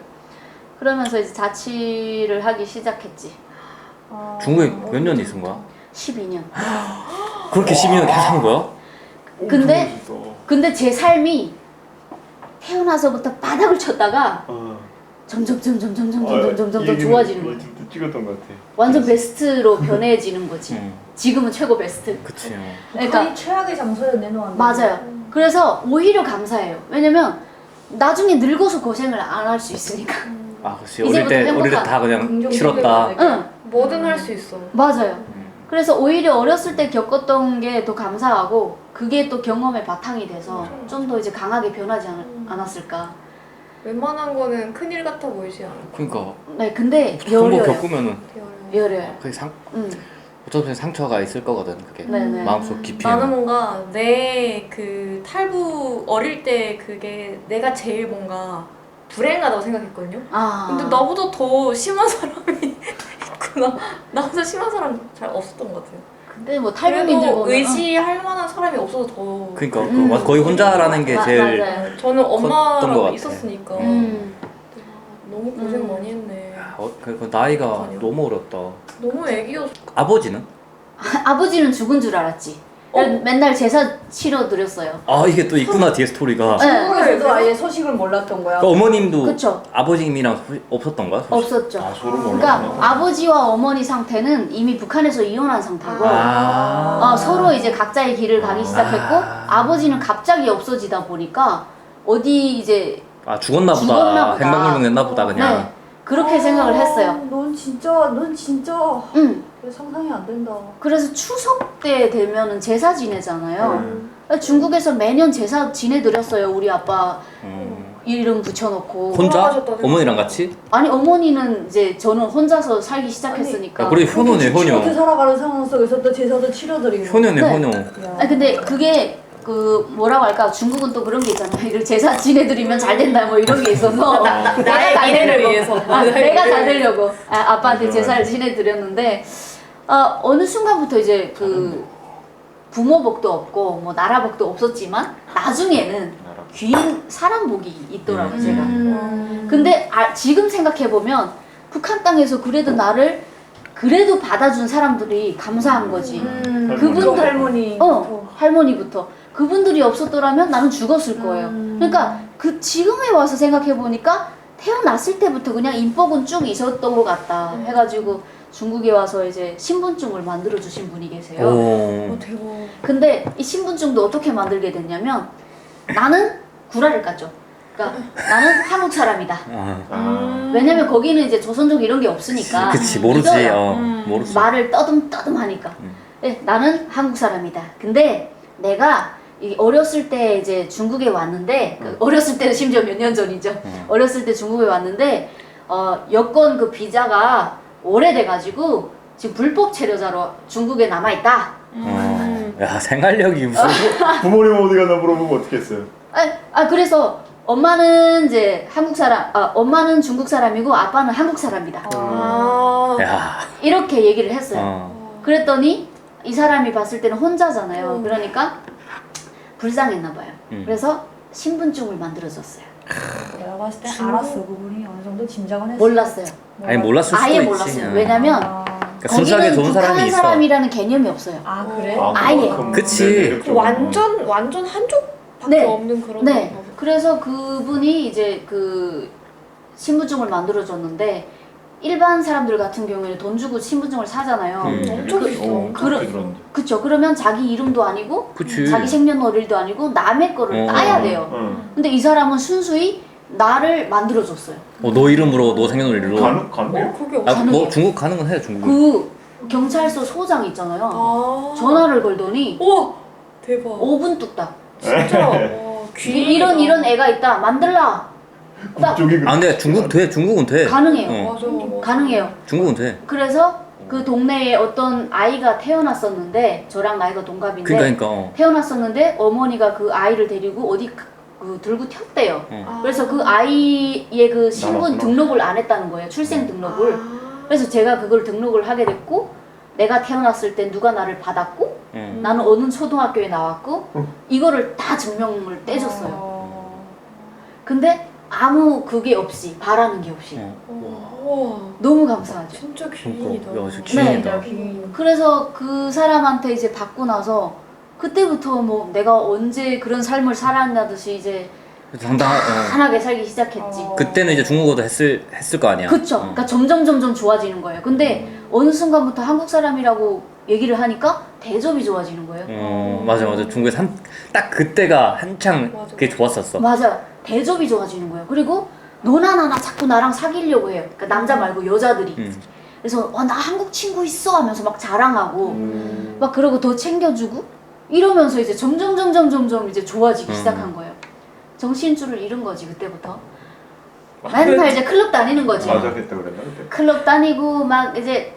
그러면서 이제 자취를 하기 시작했지. 중국에 몇 년 있은 거야? 12년. 그렇게 12년 계속 한 거야? 근데 제 삶이 태어나서부터 바닥을 쳤다가 점점 좋아지는 거예요. 유튜브 찍었던 것 같아. 완전 베스트로 변해지는 거지. 지금은 최고 베스트. 그치. 그러니까 최악의 장소였네 너한테. 맞아요. 그래서 오히려 감사해요. 왜냐면 나중에 늙어서 고생을 안 할 수 있으니까. 아 그치. 이제부터 어릴 때 다 그냥 긍정 치렀다. 응, 뭐든 할 수 있어. 맞아요. 그래서 오히려 어렸을 때 겪었던 게 더 감사하고 그게 또 경험의 바탕이 돼서 좀 더 이제 강하게 변하지 않았을까. 웬만한 거는 큰일 같아 보이지 않아. 그러니까 네, 근데 그런 거 여려요. 겪으면은 여려요. 그게 응, 어차피 상처가 있을 거거든 그게. 네네. 마음속 깊이. 나는 뭔가 내 그 탈북 어릴 때 그게 내가 제일 뭔가 불행하다고 생각했거든요. 아. 근데 나보다 더 심한 사람이 있구나. 나보다 심한 사람 잘 없었던 것 같아요. 근데 뭐 탈북민들 그래도 보면 의지할 만한 사람이 없어서 더. 그러니까 맞아. 거의 혼자라는 게 제일 맞아요. 저는 컸던 것 엄마랑 같아. 있었으니까 어. 너무 고생 많이 했네. 그 나이가 아니요. 너무 어렸다. 너무 애기여서. 아버지는? 아버지는 죽은 줄 알았지. 맨날 제사 치러 드렸어요. 아 이게 또 있구나 뒤에 스토리가. 네. 한국에서도 아예 소식을 몰랐던 거야. 그러니까 어머님도 그쵸. 아버님이랑 없었던 거야? 없었죠. 아 소름 그러니까 몰랐구나. 아버지와 어머니 상태는 이미 북한에서 이혼한 상태고 서로 이제 각자의 길을 가기 시작했고 아버지는 갑자기 없어지다 보니까 어디 이제 죽었나 보다. 죽었나 보다. 행방불명 냈나 보다 그냥. 네, 그렇게 생각을 했어요. 넌 진짜 상상이 안 된다. 그래서 추석 때 되면은 제사 지내잖아요. 중국에서 매년 제사 지내드렸어요. 우리 아빠 이름 붙여놓고. 혼자? 돌아가셨다는 어머니랑 거. 같이? 아니 어머니는 이제 저는 혼자서 살기 시작했으니까. 야, 그래 효노네 이렇게 효녀. 살아가는 상황 속에서 또 제사도 치러드리고. 효녀네 네. 효녀. 아니 근데 그게 그 뭐라고 할까 중국은 또 그런 게 있잖아요. 이를 제사 지내드리면 잘 된다 뭐 이런 게 있어서 내가 잘 미래를 되려고. 위해서. 내가 잘 되려고 아빠한테 제사를 지내드렸는데 어느 순간부터 이제 그 부모복도 없고 뭐 나라복도 없었지만 나중에는 귀인 사람복이 있더라고요 제가. 근데 지금 생각해보면 북한 땅에서 그래도 나를 그래도 받아준 사람들이 감사한 거지. 그분들 할머니. 할머니부터 그분들이 없었더라면 나는 죽었을 거예요. 그러니까 그 지금에 와서 생각해 보니까 태어났을 때부터 그냥 인복은 쭉 있었던 것 같다 해가지고 중국에 와서 이제 신분증을 만들어 주신 분이 계세요. 오. 대박. 근데 이 신분증도 어떻게 만들게 됐냐면 나는 구라를 깠죠. 그러니까 나는 한국 사람이다. 왜냐면 거기는 이제 조선족 이런 게 없으니까. 그치 모르지. 믿어요. 모르지. 말을 떠듬 하니까. 네, 나는 한국 사람이다. 근데 내가 어렸을 때 이제 중국에 왔는데 어렸을 때는 심지어 몇 년 전이죠. 어렸을 때 중국에 왔는데 여권 그 비자가 오래돼가지고 지금 불법 체류자로 중국에 남아 있다. 야 생활력이 무슨. 부모님 어디 갔나 물어보고 어떻게 했어요? 그래서 엄마는 이제 한국 사람, 엄마는 중국 사람이고 아빠는 한국 사람이다. 야. 이렇게 얘기를 했어요. 그랬더니 이 사람이 봤을 때는 혼자잖아요. 그러니까 불쌍했나 봐요. 그래서 신분증을 만들어줬어요. 내가 봤을 때 알았어. 그분이 어느 정도 짐작은 했어. 몰랐어요. 아니 몰랐을 수도 아예 있지. 몰랐어요. 왜냐면 그러니까 순수하게 거기는 좋은 사람이 북한 있어. 사람이라는 개념이 없어요. 아 그래? 아예. 그만큼 그치. 매력적으로. 완전 한쪽밖에 네. 없는 그런 네. 건가 보다. 그래서 그분이 이제 그 신분증을 만들어줬는데 일반 사람들 같은 경우에는 돈 주고 신분증을 사잖아요. 엄청 비싸. 그쵸. 그러면 자기 이름도 아니고 그치. 자기 생년월일도 아니고 남의 거를 따야 돼요. 근데 이 사람은 순수히 나를 만들어줬어요. 너 이름으로 너 생년월일로. 가능해요? 그게 아, 가능해요. 뭐 중국 가는 건 해, 중국. 그 경찰서 소장 있잖아요. 전화를 걸더니 우와 대박. 5분 뚝딱. 진짜. 와, 이런 애가 있다. 만들라. 딱 국적이 아, 근데 중국 돼. 중국은 돼. 가능해요. 맞아. 가능해요. 중국은 돼. 그래서 그 동네에 어떤 아이가 태어났었는데 저랑 나이가 동갑인데 그러니까. 태어났었는데 어머니가 그 아이를 데리고 어디 그 들고 튀었대요. 그래서 그 아이의 그 신분 남았구나. 등록을 안 했다는 거예요. 출생 등록을. 그래서 제가 그걸 등록을 하게 됐고 내가 태어났을 때 누가 나를 받았고 나는 어느 초등학교에 나왔고 이거를 다 증명을 떼줬어요. 근데 아무 그게 없이 바라는 게 없이 와 너무 감사하죠. 진짜 귀인이다. 야, 진짜 귀인이다. 귀인. 그래서 그 사람한테 이제 받고 나서 그때부터 뭐 내가 언제 그런 삶을 살았냐듯이 이제 편하게 살기 시작했지. 그때는 이제 중국어도 했을 거 아니야. 그쵸. 그러니까 점점 좋아지는 거예요. 근데 어느 순간부터 한국 사람이라고 얘기를 하니까 대접이 좋아지는 거예요. 맞아. 중국에서 딱 그때가 한창 맞아, 그게 맞아. 좋았었어. 맞아. 대접이 좋아지는 거예요. 그리고 너나 나나 자꾸 나랑 사귀려고 해요. 그러니까 남자 말고 여자들이. 그래서 나 한국 친구 있어 하면서 막 자랑하고 막 그러고 더 챙겨주고 이러면서 이제 점점 이제 좋아지기 시작한 거예요. 정신줄을 잃은 거지 그때부터. 맨날 이제 클럽 다니는 거지. 맞아 했다 그랬나 그때? 클럽 다니고 막 이제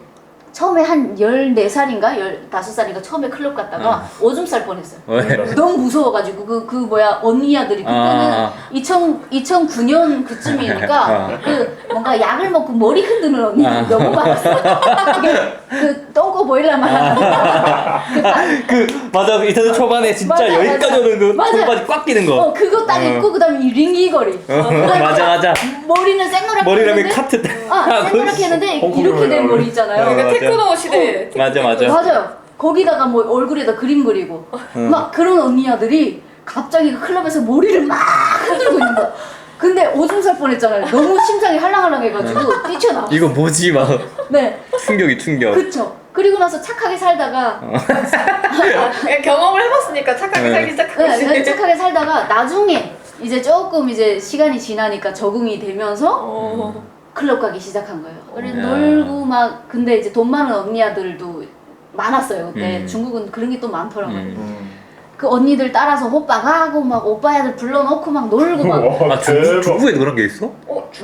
처음에 한 14살인가 15살인가 처음에 클럽 갔다가 오줌 쌀 뻔했어요. 왜? 너무 무서워가지고 그 뭐야 언니 아들이 그때는 2009년 그쯤이니까 그 뭔가 약을 먹고 머리 흔드는 언니들 너무 많았어. 그 똥꼬 보일라만 하는 맞아. 인터넷 초반에 진짜 맞아, 여기까지 맞아. 오는 그 맞아. 손바지 꽉 끼는 거. 그거 딱 입고 그다음에 이 링기거리. 맞아. 머리는 생노랗게 머리라면 했는데 카트. 생노랗게 했는데 홍콩 이렇게 된 머리. 머리 있잖아요. 맞아. 테크노 시대. 맞아. 맞아요. 거기다가 뭐 얼굴에다 그림 그리고 막 그런 언니야들이 갑자기 그 클럽에서 머리를 막 흔들고 있는 거야. 근데 오줌 쌀 뻔했잖아요. 너무 심장이 할랑할랑해가지고 뛰쳐나왔어. 이거 뭐지 막 네, 충격. 그쵸. 그리고 나서 착하게 살다가 경험을 해봤으니까 착하게 살기 시작하지. 네, 착하게 살다가 나중에 이제 조금 이제 시간이 지나니까 적응이 되면서 클럽 가기 시작한 거예요. 그래 놀고 막 근데 이제 돈 많은 언니 아들도 많았어요 그때. 중국은 그런 게 또 많더라고요. 그 언니들 따라서 호빠 가고 막 오빠 애들 불러놓고 막 놀고 막 와, 대박. 중국에도 그런 게 있어?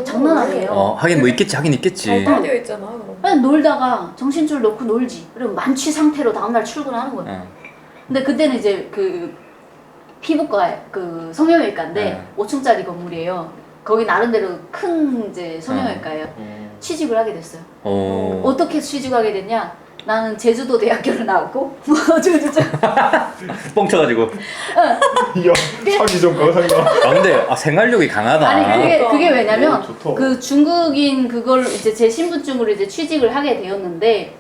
장난 아니에요. 하긴 뭐 있겠지. 하긴 있겠지. 발달되어 있잖아. 그럼. 그냥 놀다가 정신줄 놓고 놀지. 그리고 만취 상태로 다음날 출근하는 거예요. 근데 그때는 이제 그 피부과 그 성형외과인데 5층짜리 건물이에요. 거기 나름대로 큰 이제 성형외과예요. 취직을 하게 됐어요. 어떻게 취직하게 됐냐? 나는 제주도 대학교를 나왔고 뻥쳐가지고. 야 사기 전과가 상가. 근데 생활력이 강하다. 아니 그게 왜냐면 좋다. 그 중국인 그걸 이제 제 신분증으로 이제 취직을 하게 되었는데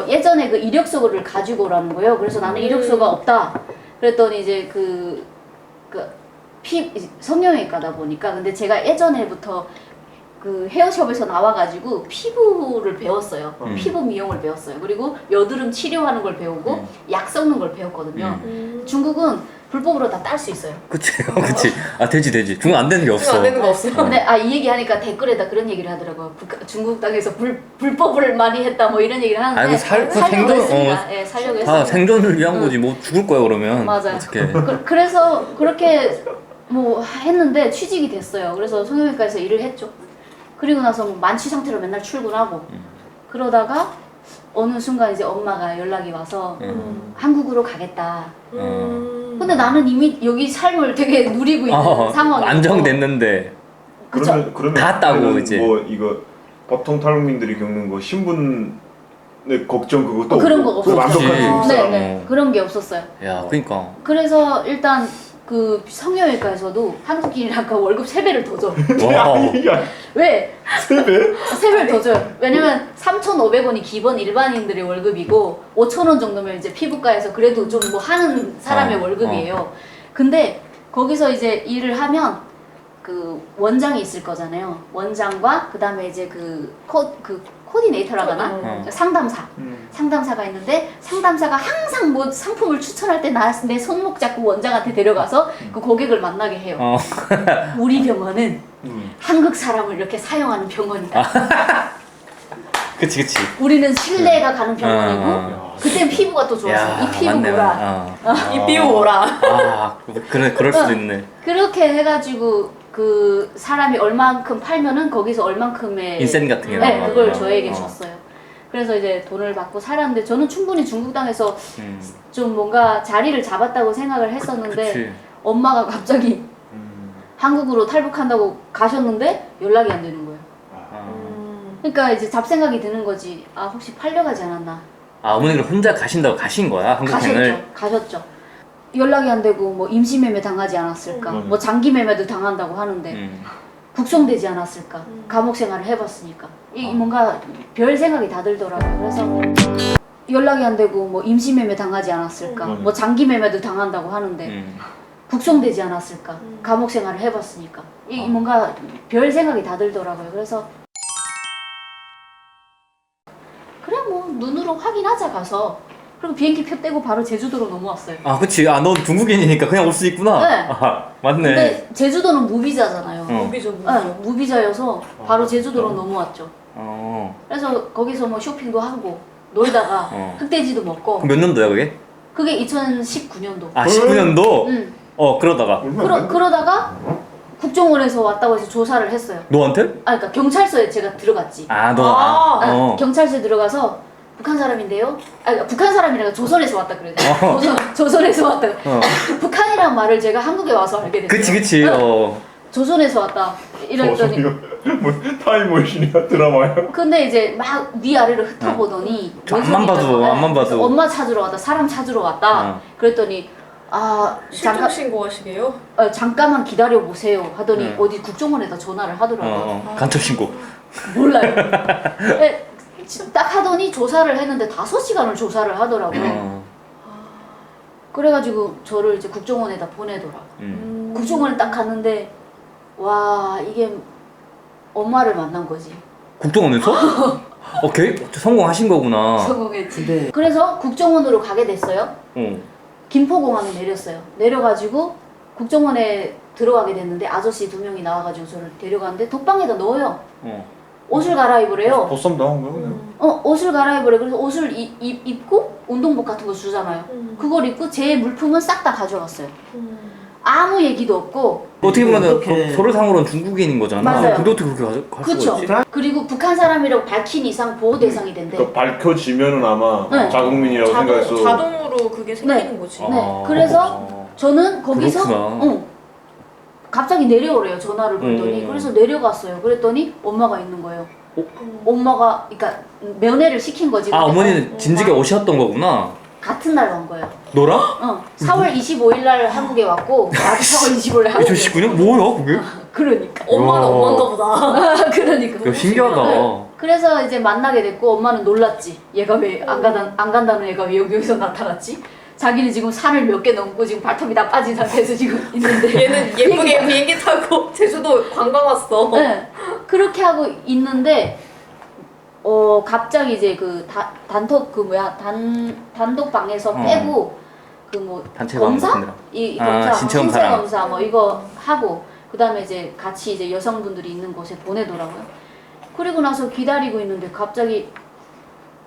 예전에 그 이력서를 가지고 오라는 거예요. 그래서 나는 이력서가 없다. 그랬더니 이제 성형외과다 보니까 근데 제가 예전에부터 그 헤어숍에서 나와가지고 피부를 배웠어요. 피부 미용을 배웠어요. 그리고 여드름 치료하는 걸 배우고 약 섞는 걸 배웠거든요. 중국은 불법으로 다 딸 수 있어요. 그치. 되지. 중국 안 되는 게 없어. 안 되는 거 없어. 근데 이 얘기 하니까 댓글에다 그런 얘기를 하더라고요. 중국 땅에서 불법을 많이 했다 뭐 이런 얘기를 하는데 아이고, 살려고 생존, 했습니다. 예, 살려고 했습니다. 생존을 위한 거지. 뭐 죽을 거야 그러면. 맞아요. 어떡해. 그래서 그렇게 뭐 했는데 취직이 됐어요. 그래서 성형외과에서 일을 했죠. 그리고 나서 뭐 만취 상태로 맨날 출근하고 그러다가 어느 순간 이제 엄마가 연락이 와서 한국으로 가겠다. 근데 나는 이미 여기 삶을 되게 누리고 있는 상황이고 안정됐는데. 그쵸? 그러면 다 따고 그러면 이제. 뭐 이거 보통 탈북민들이 겪는 거 신분의 걱정 그것도 그런 거 없고 없었어요. 완벽한 그치. 중국 네, 사람. 네. 그런 게 없었어요. 야, 그러니까. 그래서 일단 그 성형외과에서도 한국인이니까 월급 3배를 더 줘. 와. 야, 왜? 3배? 3배를 더 줘요. 왜냐면 3,500원이 기본 일반인들의 월급이고 5,000원 정도면 이제 피부과에서 그래도 좀 뭐 하는 사람의 월급이에요. 근데 거기서 이제 일을 하면 그 원장이 있을 거잖아요. 원장과 그다음에 이제 그 코디네이터라고 하나? 상담사. 상담사가 있는데 상담사가 항상 뭐 상품을 추천할 때 내 손목 잡고 원장한테 데려가서 그 고객을 만나게 해요. 우리 병원은 한국 사람을 이렇게 사용하는 병원이다. 그치. 우리는 신뢰가 가는 병원이고 그땐 피부가 또 좋았어. 야, 이 피부 맞네. 보라. 이 피부 뭐라. 그래, 그럴 수도 있네. 그렇게 해가지고 그 사람이 얼만큼 팔면은 거기서 얼만큼의 인센 같은 게 네, 나와. 그걸 저에게 줬어요. 그래서 이제 돈을 받고 살았는데 저는 충분히 중국 땅에서 좀 뭔가 자리를 잡았다고 생각을 했었는데 그치. 엄마가 갑자기 한국으로 탈북한다고 가셨는데 연락이 안 되는 거예요. 그러니까 이제 잡생각이 드는 거지. 아 혹시 팔려가지 않았나? 어머니를 혼자 가신다고 가신 거야? 한국행을? 가셨죠. 연락이 안 되고 뭐 임시매매 당하지 않았을까? 뭐 장기매매도 당한다고 하는데 국송되지 않았을까? 감옥 생활을 해봤으니까 이 뭔가 별 생각이 다 들더라고요. 그래서 연락이 안 되고 뭐 임시매매 당하지 않았을까? 뭐 장기매매도 당한다고 하는데 국송되지 않았을까? 감옥 생활을 해봤으니까 이 뭔가 별 생각이 다 들더라고요. 그래서 그래 뭐 눈으로 확인하자 가서 그리고 비행기 표 떼고 바로 제주도로 넘어왔어요. 그치. 넌 중국인이니까 그냥 올 수 있구나. 네. 맞네. 근데 제주도는 무비자잖아요. 무비죠. 네, 무비자여서 바로 제주도로 넘어왔죠. 어. 그래서 거기서 뭐 쇼핑도 하고 놀다가 흑돼지도 먹고 그럼 몇 년도야 그게? 그게 2019년도. 19년도? 응. 그러다가. 그러다가 국정원에서 왔다고 해서 조사를 했어요. 너한테? 그러니까 경찰서에 제가 들어갔지. 경찰서에 들어가서 북한 사람인데요. 북한 사람이라가 조선에서 왔다 그래요. 조선에서 왔다. 북한이란 말을 제가 한국에 와서 알게 됐어요. 그치. 조선에서 왔다 이랬더니 뭐 타임머신이야 드라마야? 근데 이제 막 위아래로 흩어보더니 저 앞만 봐도, 앞만 봐도. 엄마 찾으러 왔다, 사람 찾으러 왔다. 그랬더니 실종 신고하시게요? 잠깐만 기다려 보세요 하더니 어디 국정원에다 전화를 하더라고요. 간첩 신고. 몰라요. 네, 딱 하더니 조사를 했는데 5시간을 조사를 하더라고요. 그래가지고 저를 이제 국정원에다 보내더라. 국정원에 딱 갔는데 와 이게 엄마를 만난 거지. 국정원에서? 오케이. 성공하신 거구나. 성공했지. 네. 그래서 국정원으로 가게 됐어요. 김포공항에 내렸어요. 내려가지고 국정원에 들어가게 됐는데 아저씨 2명이 나와가지고 저를 데려가는데 독방에다 넣어요. 옷을 갈아입으래요. 보쌈 당한 거야 그냥. 옷을 갈아입으래. 그래서 옷을 입고 운동복 같은 거 주잖아요. 그걸 입고 제 물품은 싹 다 가져갔어요. 아무 얘기도 없고. 어떻게 보면 서류상으로는 중국인인 거잖아. 맞아요. 근데 어떻게 그렇게 갈 수가 있지? 그리고 북한 사람이라고 밝힌 이상 보호 대상이 된대. 그러니까 밝혀지면은 아마 네. 자국민이라고 생각해서 자동으로 그게 생기는 거지. 네. 그래서 저는 거기서 그렇구나. 갑자기 내려오래요. 전화를 걸더니. 그래서 내려갔어요. 그랬더니 엄마가 있는 거예요. 엄마가 그러니까 면회를 시킨 거지. 근데 어머니는 진즉에 오셨던 거구나. 같은 날 온 거예요. 너랑? 4월 25일 날 한국에 왔고 나도 4월 25일 날 한국에 2019년? 뭐야 그게? 그러니까 엄마는 야. 엄마인가 보다. 그러니까 야, 신기하다. 그래서 이제 만나게 됐고 엄마는 놀랐지. 얘가 왜 안 간다는 애가 왜 여기서 나타났지? 자기는 지금 산을 몇 개 넘고 지금 발톱이 다 빠진 상태에서 지금 있는데 얘는 예쁘게 비행기 타고 제주도 관광 왔어. 네, 그렇게 하고 있는데 갑자기 이제 그 단독 방에서 빼고 그 뭐 단체 검사 검사? 같은 데랑. 이 검사, 신체 신체 검사랑. 검사 뭐 이거 하고 그다음에 이제 같이 이제 여성분들이 있는 곳에 보내더라고요. 그리고 나서 기다리고 있는데 갑자기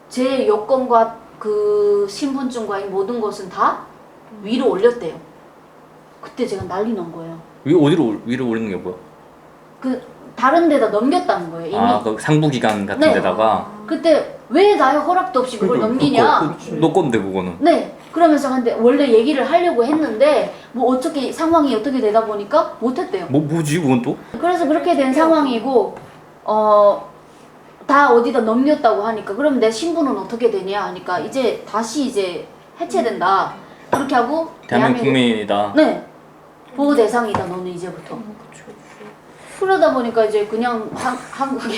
제 여권과 그 신분증과 이 모든 것은 다 위로 올렸대요. 그때 제가 난리 난 거예요. 위로 올리는 게 뭐야? 그 다른 데다 넘겼다는 거예요. 이미. 그 상부기관 같은 네. 데다가. 그때 왜 나의 허락도 없이 그걸 넘기냐? 너 건데 그거는. 네. 그러면서 근데 원래 얘기를 하려고 했는데 뭐 어떻게 상황이 어떻게 되다 보니까 못했대요. 뭐지 그건 또? 그래서 그렇게 된 상황이고 다 어디다 넘겼다고 하니까 그럼 내 신분은 어떻게 되냐 하니까 이제 다시 이제 해체된다. 그렇게 하고 대한민국 국민이다. 네. 보호 대상이다 너는 이제부터. 그러다 보니까 이제 그냥 한국에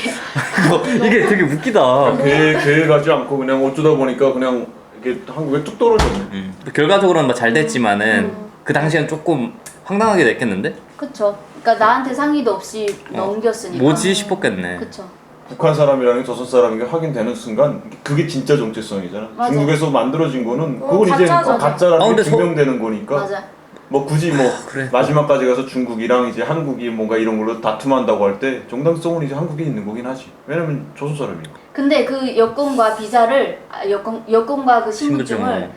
이게 되게 웃기다. 계획하지 않고 그냥 어쩌다 보니까 그냥 이게 한국에 뚝 떨어졌네. 결과적으로는 뭐 잘 됐지만은 그 당시엔 조금 황당하게 됐겠는데? 그쵸. 그러니까 나한테 상의도 없이 넘겼으니까. 뭐지 싶었겠네. 그쵸. 북한 사람이랑 조선 사람인 게 확인되는 순간 그게 진짜 정체성이잖아. 맞아. 중국에서 만들어진 거는 그거 그건 이제 가짜잖아. 가짜라는 아, 게 근데 증명되는 거니까. 맞아. 뭐 굳이 뭐 그래. 마지막까지 가서 중국이랑 이제 한국이 뭔가 이런 걸로 다툼한다고 할 때 정당성은 이제 한국에 있는 거긴 하지. 왜냐면 조선 사람이니까. 근데 그 여권과 비자를 여권과 그 신분증을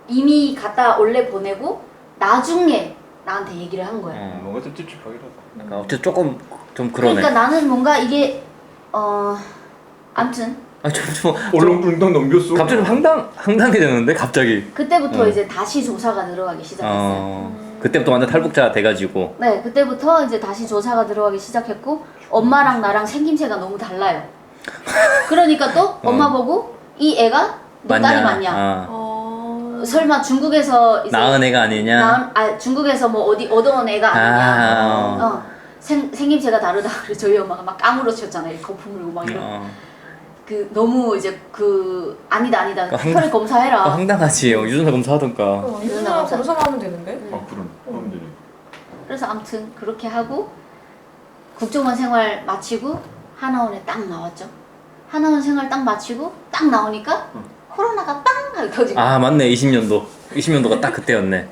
이미 갖다 원래 보내고 나중에 나한테 얘기를 한 거야. 뭔가 좀 찝찝하긴 하다. 그러니까 어쨌든 조금 좀 그러네. 그러니까 나는 뭔가 이게 암튼 좀 얼렁뚱땅 넘겼어. 갑자기 좀 황당해졌는데 갑자기. 그때부터 이제 다시 조사가 들어가기 시작했어요. 그때부터 완전 탈북자 돼가지고. 네, 그때부터 이제 다시 조사가 들어가기 시작했고 엄마랑 나랑 생김새가 너무 달라요. 그러니까 또 엄마 보고 이 애가 너 딸이 맞냐? 설마 중국에서 이제 낳은 애가 아니냐? 중국에서 뭐 어디 얻어온 애가 아니냐? 생김새가 다르다. 그래서 저희 엄마가 막 까무러쳤잖아요. 거품 물고 막 이런. 그 너무 이제 그 아니다 혈액 검사해라. 황당하지. 유전자 검사하던가. 유전자 검사만 하면 되는데? 그럼 하면 되지. 그래서 아무튼 그렇게 하고 국정원 생활 마치고 하나원에 딱 나왔죠. 하나원 생활 딱 마치고 딱 나오니까 코로나가 빵 하고 터지고. 아 맞네. 20년도가 딱 그때였네.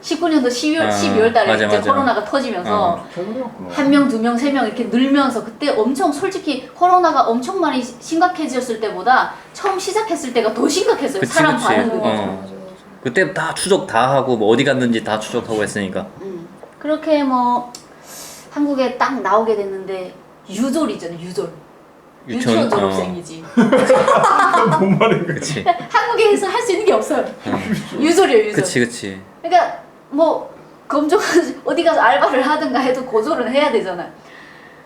19년도 12월 달에 맞아, 이제 맞아. 코로나가 터지면서 최근이었구나. 한 명, 두 명, 세 명 이렇게 늘면서 그때 엄청 솔직히 코로나가 엄청 많이 심각해졌을 때보다 처음 시작했을 때가 더 심각했어요. 그치, 사람 그치. 반응도. 맞아. 그때 다 추적 다 하고 뭐 어디 갔는지 다 추적하고 했으니까. 그렇게 뭐 한국에 딱 나오게 됐는데 유졸 있잖아요. 유치원 졸업생이지. 뭔 말인 거야? 그치. 한국에서 할 수 있는 게 없어요. 유졸이에요, 유졸. 그치. 그러니까 뭐 검정 어디 가서 알바를 하든가 해도 고졸은 해야 되잖아.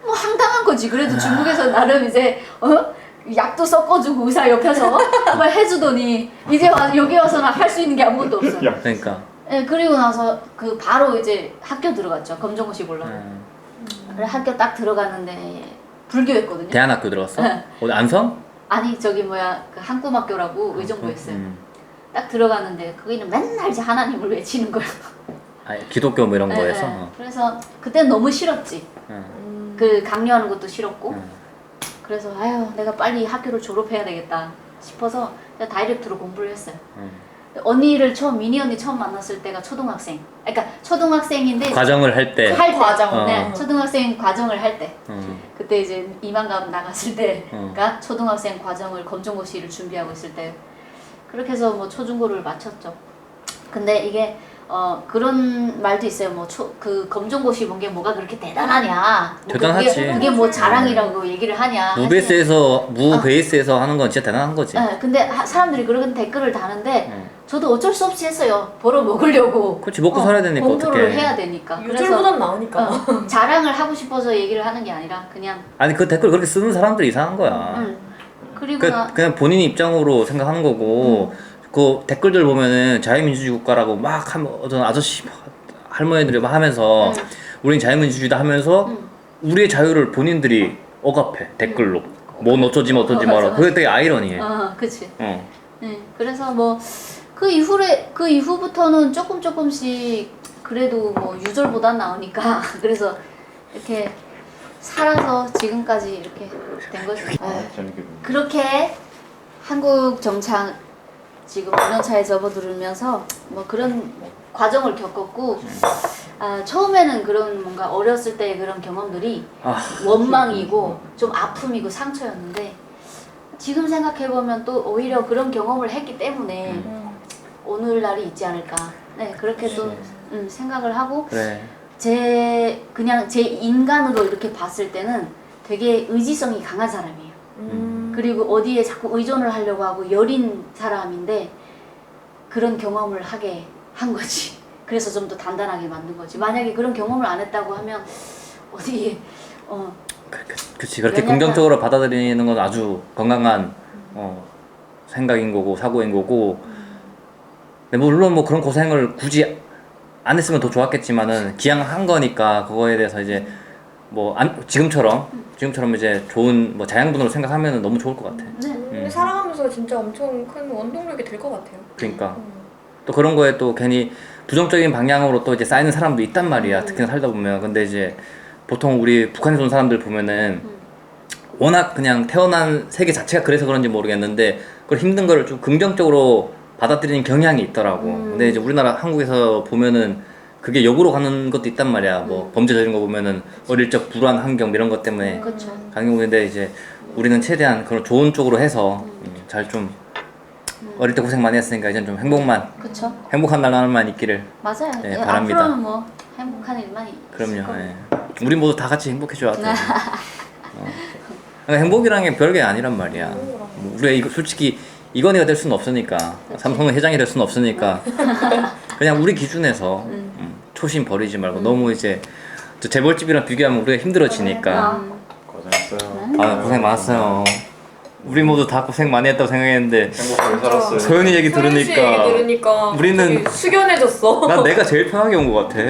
뭐 황당한 거지. 그래도 중국에서 나름 이제 약도 섞어주고 의사 옆에서 뭐 해주더니 이제 여기 와서는 할 수 있는 게 아무것도 없어. 그러니까. 네, 그리고 나서 그 바로 이제 학교 들어갔죠. 검정고시 보려고. 그래 학교 딱 들어갔는데 불교였거든요. 대안학교 들어갔어? 네. 어디 안성? 아니 저기 뭐야 그 한꿈학교라고 의정부였어요. 딱 들어갔는데 거기는 맨날 이제 하나님을 외치는 거야. 기독교 뭐 이런 거에서. 네. 그래서 그때는 너무 싫었지. 그 강요하는 것도 싫었고. 그래서 아유 내가 빨리 학교를 졸업해야 되겠다 싶어서 그냥 다이렉트로 공부를 했어요. 언니를 미니 언니 처음 만났을 때가 초등학생. 그러니까 초등학생인데 과정을 할 때. 과정. 네, 초등학생 과정을 할 때. 그때 이제 이만감 나갔을 때가 초등학생 과정을 검정고시를 준비하고 있을 때. 그렇게 해서 뭐 초중고를 마쳤죠. 근데 이게 그런 말도 있어요. 뭐 그 검정고시 본 게 뭐가 그렇게 대단하냐. 뭐 대단하지. 그게 뭐 자랑이라고 얘기를 하냐. 무 베이스에서 하는 건 진짜 대단한 거지. 네, 근데 사람들이 그런 댓글을 다는데 저도 어쩔 수 없이 했어요. 벌어 먹으려고. 그렇지 먹고 살아야 되니까 공부를 어떡해. 해야 되니까. 유졸보단 나으니까. 자랑을 하고 싶어서 얘기를 하는 게 아니라 그냥. 아니 그 댓글 그렇게 쓰는 사람들이 이상한 거야. 그리고 그냥 본인이 입장으로 생각하는 거고 그 댓글들 보면은 자유민주주의 국가라고 막 하면 어떤 아저씨 할머니들이 막 하면서 우린 자유민주주의다 하면서 우리의 자유를 본인들이 억압해 댓글로 뭐 어쩌지 마라. 그게 되게 아이러니해. 그치. 네. 그래서 뭐 그 이후부터는 조금씩 그래도 뭐 유졸보단 나으니까 그래서 이렇게 살아서 지금까지 이렇게 된 거죠. 재밌게 그렇게 한국 정착 지금 5년 차에 접어들면서 뭐 그런 과정을 겪었고 처음에는 그런 뭔가 어렸을 때의 그런 경험들이 원망이고 좀 아픔이고 상처였는데 지금 생각해보면 또 오히려 그런 경험을 했기 때문에 오늘날이 있지 않을까. 네, 그렇게 또 생각을 하고 그래. 그냥 제 인간으로 이렇게 봤을 때는 되게 의지성이 강한 사람이에요. 그리고 어디에 자꾸 의존을 하려고 하고 여린 사람인데 그런 경험을 하게 한 거지. 그래서 좀 더 단단하게 만든 거지. 만약에 그런 경험을 안 했다고 하면 어디에 그치 그렇게 긍정적으로 받아들이는 건 아주 건강한 생각인 거고 사고인 거고. 근데 물론 뭐 그런 고생을 굳이 안 했으면 더 좋았겠지만은 기양한 거니까 그거에 대해서 이제 뭐 지금처럼 이제 좋은 뭐 자양분으로 생각하면은 너무 좋을 것 같아. 근데 살아가면서 진짜 엄청 큰 원동력이 될 것 같아요. 그러니까 또 그런 거에 또 괜히 부정적인 방향으로 또 이제 쌓이는 사람도 있단 말이야. 특히나 살다 보면. 근데 이제 보통 우리 북한에서 온 사람들 보면은 워낙 그냥 태어난 세계 자체가 그래서 그런지 모르겠는데 그걸 힘든 거를 좀 긍정적으로 받아들이는 경향이 있더라고. 근데 이제 우리나라 한국에서 보면은 그게 역으로 가는 것도 있단 말이야. 뭐 범죄 저지른 거 보면은 어릴 적 불안 환경 이런 것 때문에 그렇죠. 가는 경우인데 이제 우리는 최대한 그런 좋은 쪽으로 해서 잘 좀 어릴 때 고생 많이 했으니까 이제 좀 그렇죠. 행복한 날만 있기를. 맞아요. 네, 예, 바랍니다. 앞으로는 뭐 행복한 일만 있을 그럼요. 거예요. 예. 우리 모두 다 같이 행복해져야 돼. 그러니까 행복이라는 게 별게 아니란 말이야. 뭐 우리가 이거 솔직히 이건희가 될 수는 없으니까 삼성의 회장이 될 수는 없으니까 그냥 우리 기준에서 초심 버리지 말고 너무 이제 저 재벌집이랑 비교하면 우리가 힘들어지니까. 고생했어요. 아 고생 많았어요. 우리 모두 다 고생 많이 했다고 생각했는데 행복하게 살았어요. 소연이 얘기 소연 씨 얘기 들으니까 들으니까 우리는 되게 숙연해졌어. 난 내가 제일 편하게 온 것 같아.